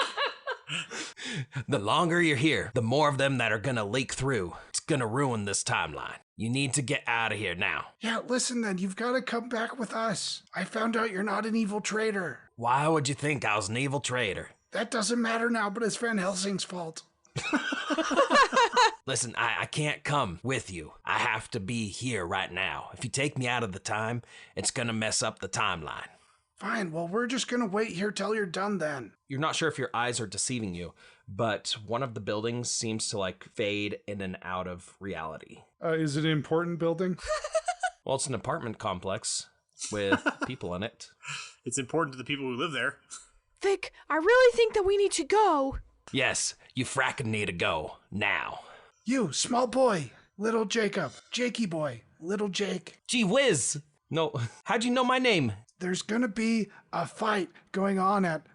The longer you're here, the more of them that are gonna leak through. It's gonna ruin this timeline. You need to get out of here now. Yeah, listen then, you've got to come back with us. I found out you're not an evil traitor. Why would you think I was an evil traitor? That doesn't matter now, but it's Van Helsing's fault. Listen, I can't come with you. I have to be here right now. If you take me out of the time, it's gonna mess up the timeline. Fine, well, we're just gonna wait here till you're done then. You're not sure if your eyes are deceiving you, but one of the buildings seems to like fade in and out of reality. Is it an important building? Well, it's an apartment complex with people in it. It's important to the people who live there. Vic, I really think that we need to go. Yes, you frackin' need to go now. You, small boy, little Jacob, Jakey boy, little Jake. Gee whiz! No, how'd you know my name? There's gonna be a fight going on at...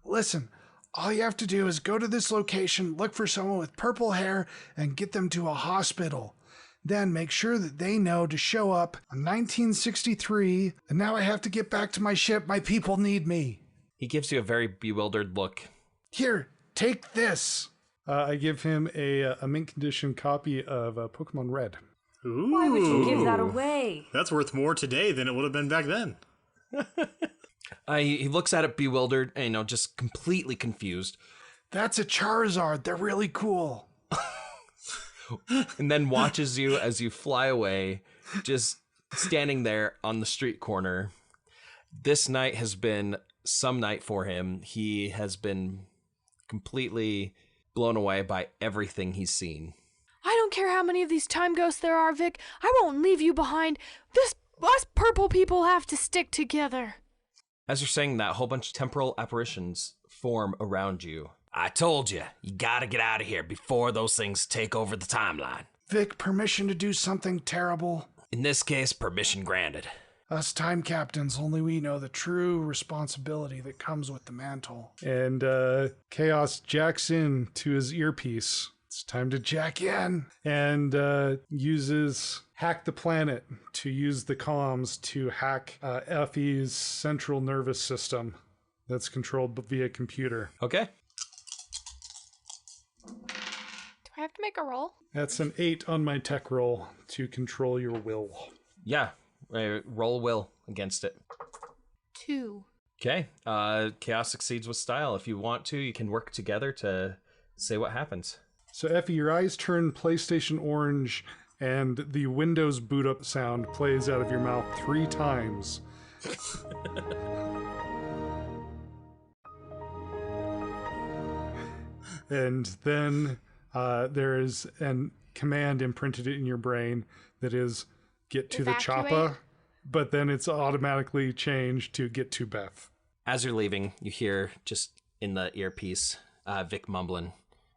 Listen, all you have to do is go to this location, look for someone with purple hair, and get them to a hospital. Then make sure that they know to show up on 1963, and now I have to get back to my ship. My people need me. He gives you a very bewildered look. Here, take this. I give him a mint condition copy of Pokemon Red. Ooh. Why would you give that away? That's worth more today than it would have been back then. He looks at it bewildered and, just completely confused. That's a Charizard. They're really cool. And then watches you as you fly away, just standing there on the street corner. This night has been some night for him. He has been completely blown away by everything he's seen. I don't care how many of these time ghosts there are, Vic. I won't leave you behind. Us purple people have to stick together. As you're saying that, a whole bunch of temporal apparitions form around you. I told you, you gotta get out of here before those things take over the timeline. Vic, permission to do something terrible? In this case, permission granted. Us time captains, only we know the true responsibility that comes with the mantle. And Chaos jacks in to his earpiece. It's time to jack in. And uses Hack the Planet to use the comms to hack Effie's central nervous system that's controlled via computer. Okay. Do I have to make a roll? That's an 8 on my tech roll to control your will. Yeah. Roll will against it. 2. Okay. Chaos succeeds with style. If you want to, you can work together to say what happens. So Effie, your eyes turn PlayStation orange and the Windows boot up sound plays out of your mouth 3 times. And then there is a command imprinted in your brain that is get to Evacuate. the choppa, but then it's automatically changed to get to Beth. As you're leaving, you hear just in the earpiece, Vic mumbling,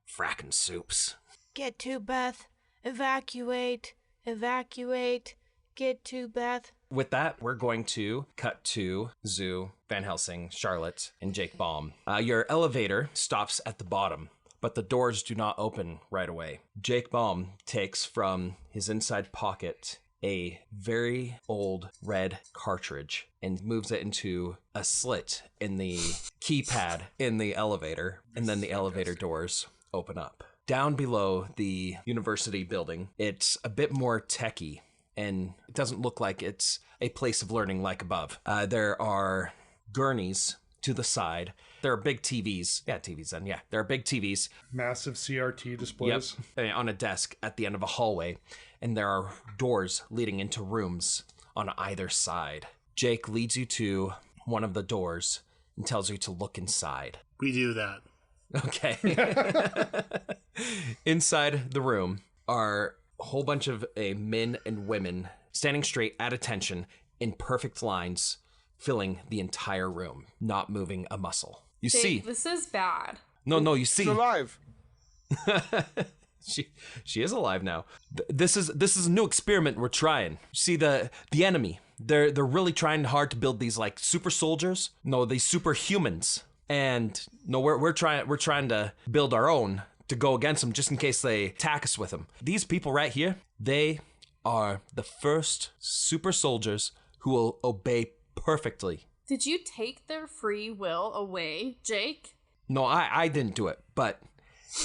frackin' soups. Get to Beth. Evacuate. Evacuate. Get to Beth. With that, we're going to cut to Zoo, Van Helsing, Charlotte, and Jake Baum. Your elevator stops at the bottom, but the doors do not open right away. Jake Baum takes from his inside pocket a very old red cartridge and moves it into a slit in the keypad in the elevator, and then the elevator doors open up. Down below the university building, it's a bit more techy, and it doesn't look like it's a place of learning like above. There are gurneys to the side. There are big TVs. Yeah, TVs then. Yeah, there are big TVs. Massive CRT displays. Yep, on a desk at the end of a hallway. And there are doors leading into rooms on either side. Jake leads you to one of the doors and tells you to look inside. We do that. Okay. Inside the room are a whole bunch of men and women standing straight at attention in perfect lines, filling the entire room, not moving a muscle. You see, this is bad. No, you see, She's alive. she is alive now. This is a new experiment we're trying. See the enemy. They're really trying hard to build these like super soldiers. No, these superhumans. And no, we're trying to build our own to go against them, just in case they attack us with them. These people right here, they are the first super soldiers who will obey perfectly. Did you take their free will away, Jake? No, I didn't do it, but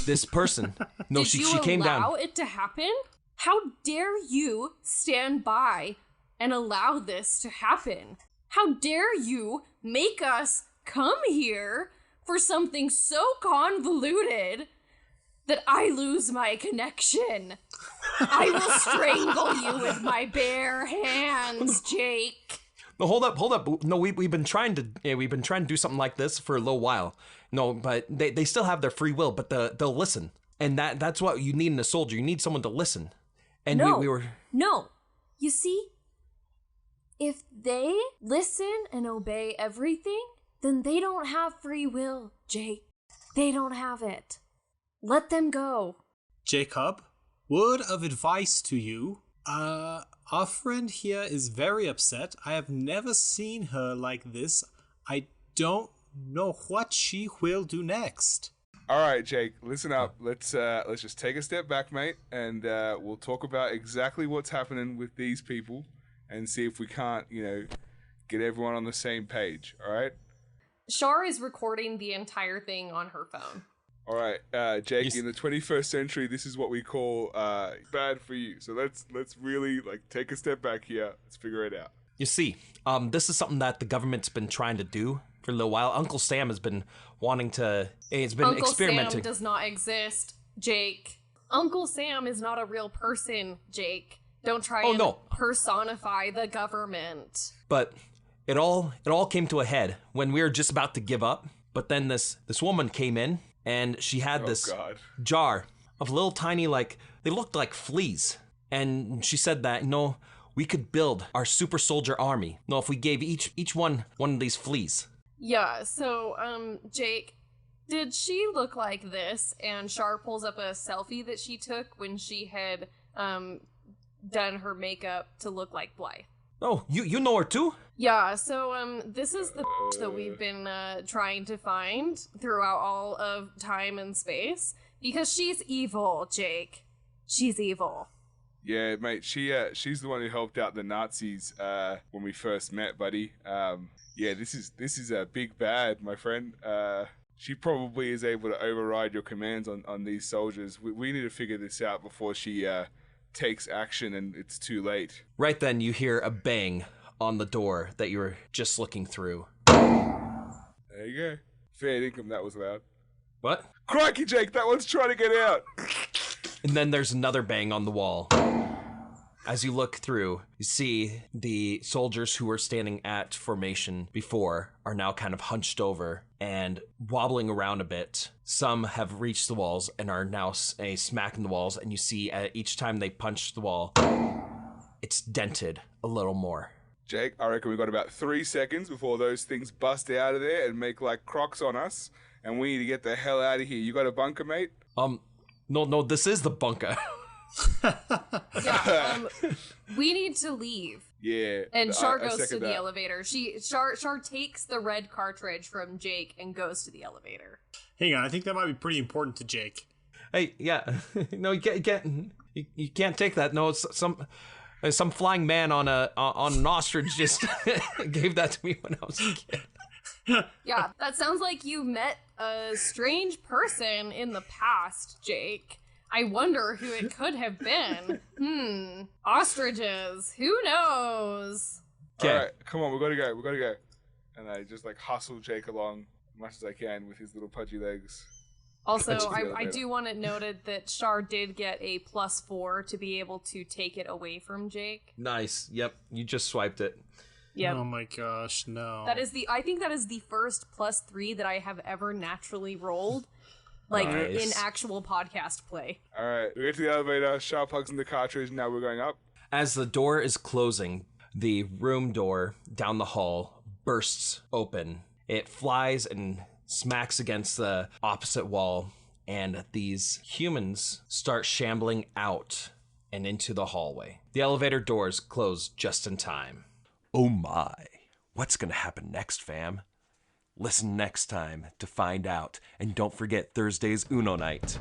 This person. No, Did she you came down. allow it to happen? How dare you stand by and allow this to happen? How dare you make us come here for something so convoluted that I lose my connection? I will strangle you with my bare hands, Jake. No, hold up. No, we've been trying to do something like this for a little while. No, but they still have their free will, but they'll listen. And that's what you need in a soldier. You need someone to listen. And No. we were... No. You see, if they listen and obey everything, then they don't have free will, Jake. They don't have it. Let them go. Jacob, word of advice to you. Our friend here is very upset. I have never seen her like this. I don't know what she will do next. All right, Jake, listen up. Let's just take a step back, mate, and we'll talk about exactly what's happening with these people and see if we can't, get everyone on the same page. All right? Shar is recording the entire thing on her phone. All right, Jake. In the 21st century, this is what we call bad for you. So let's really take a step back here. Let's figure it out. You see, this is something that the government's been trying to do for a little while. Uncle Sam has been wanting to... It's been Uncle experimenting. Sam does not exist, Jake. Uncle Sam is not a real person, Jake. Don't try and personify the government. But it all came to a head when we were just about to give up. But then this woman came in, and she had this jar of little tiny, they looked like fleas. And she said that, we could build our super soldier army. If we gave each one of these fleas. Yeah, so, Jake, did she look like this? And Shar pulls up a selfie that she took when she had, done her makeup to look like Blythe. Oh, you know her too? Yeah, so, this is the that we've been, trying to find throughout all of time and space. Because she's evil, Jake. She's evil. Yeah, mate, she's the one who helped out the Nazis, when we first met, buddy. Yeah, this is a big bad, my friend. She probably is able to override your commands on these soldiers. We need to figure this out before she, takes action and it's too late. Right then, you hear a bang on the door that you were just looking through. There you go. Fair income, that was loud. What? Crikey, Jake, that one's trying to get out. And then there's another bang on the wall. As you look through, you see the soldiers who were standing at formation before are now kind of hunched over and wobbling around a bit. Some have reached the walls and are now smacking the walls, and you see each time they punch the wall, it's dented a little more. Jake, I reckon we've got about 3 seconds before those things bust out of there and make crocs on us, and we need to get the hell out of here. You got a bunker, mate? No, this is the bunker. Yeah, we need to leave. Yeah. And Shar I goes to the that. elevator. Shar takes the red cartridge from Jake and goes to the elevator. Hang on, I think that might be pretty important to Jake. Hey, yeah. No, you can't take that. No, it's some flying man on an ostrich just gave that to me when I was a kid. Yeah, that sounds like you met a strange person in the past, Jake. I wonder who it could have been. Ostriches. Who knows? Okay. All right, come on, we gotta go. And I just hustle Jake along as much as I can with his little pudgy legs. Also, I do want it noted that Shar did get a +4 to be able to take it away from Jake. Nice. Yep, you just swiped it. Yep. Oh my gosh, no. I think that is the first +3 that I have ever naturally rolled. Nice. In actual podcast play. All right, we get to the elevator. Shar plugs in the cartridge. Now we're going up. As the door is closing, the room door down the hall bursts open. It flies and smacks against the opposite wall, and these humans start shambling out and into the hallway. The elevator doors close just in time. Oh my, what's gonna happen next, fam? Listen next time to find out, and don't forget Thursday's Uno night.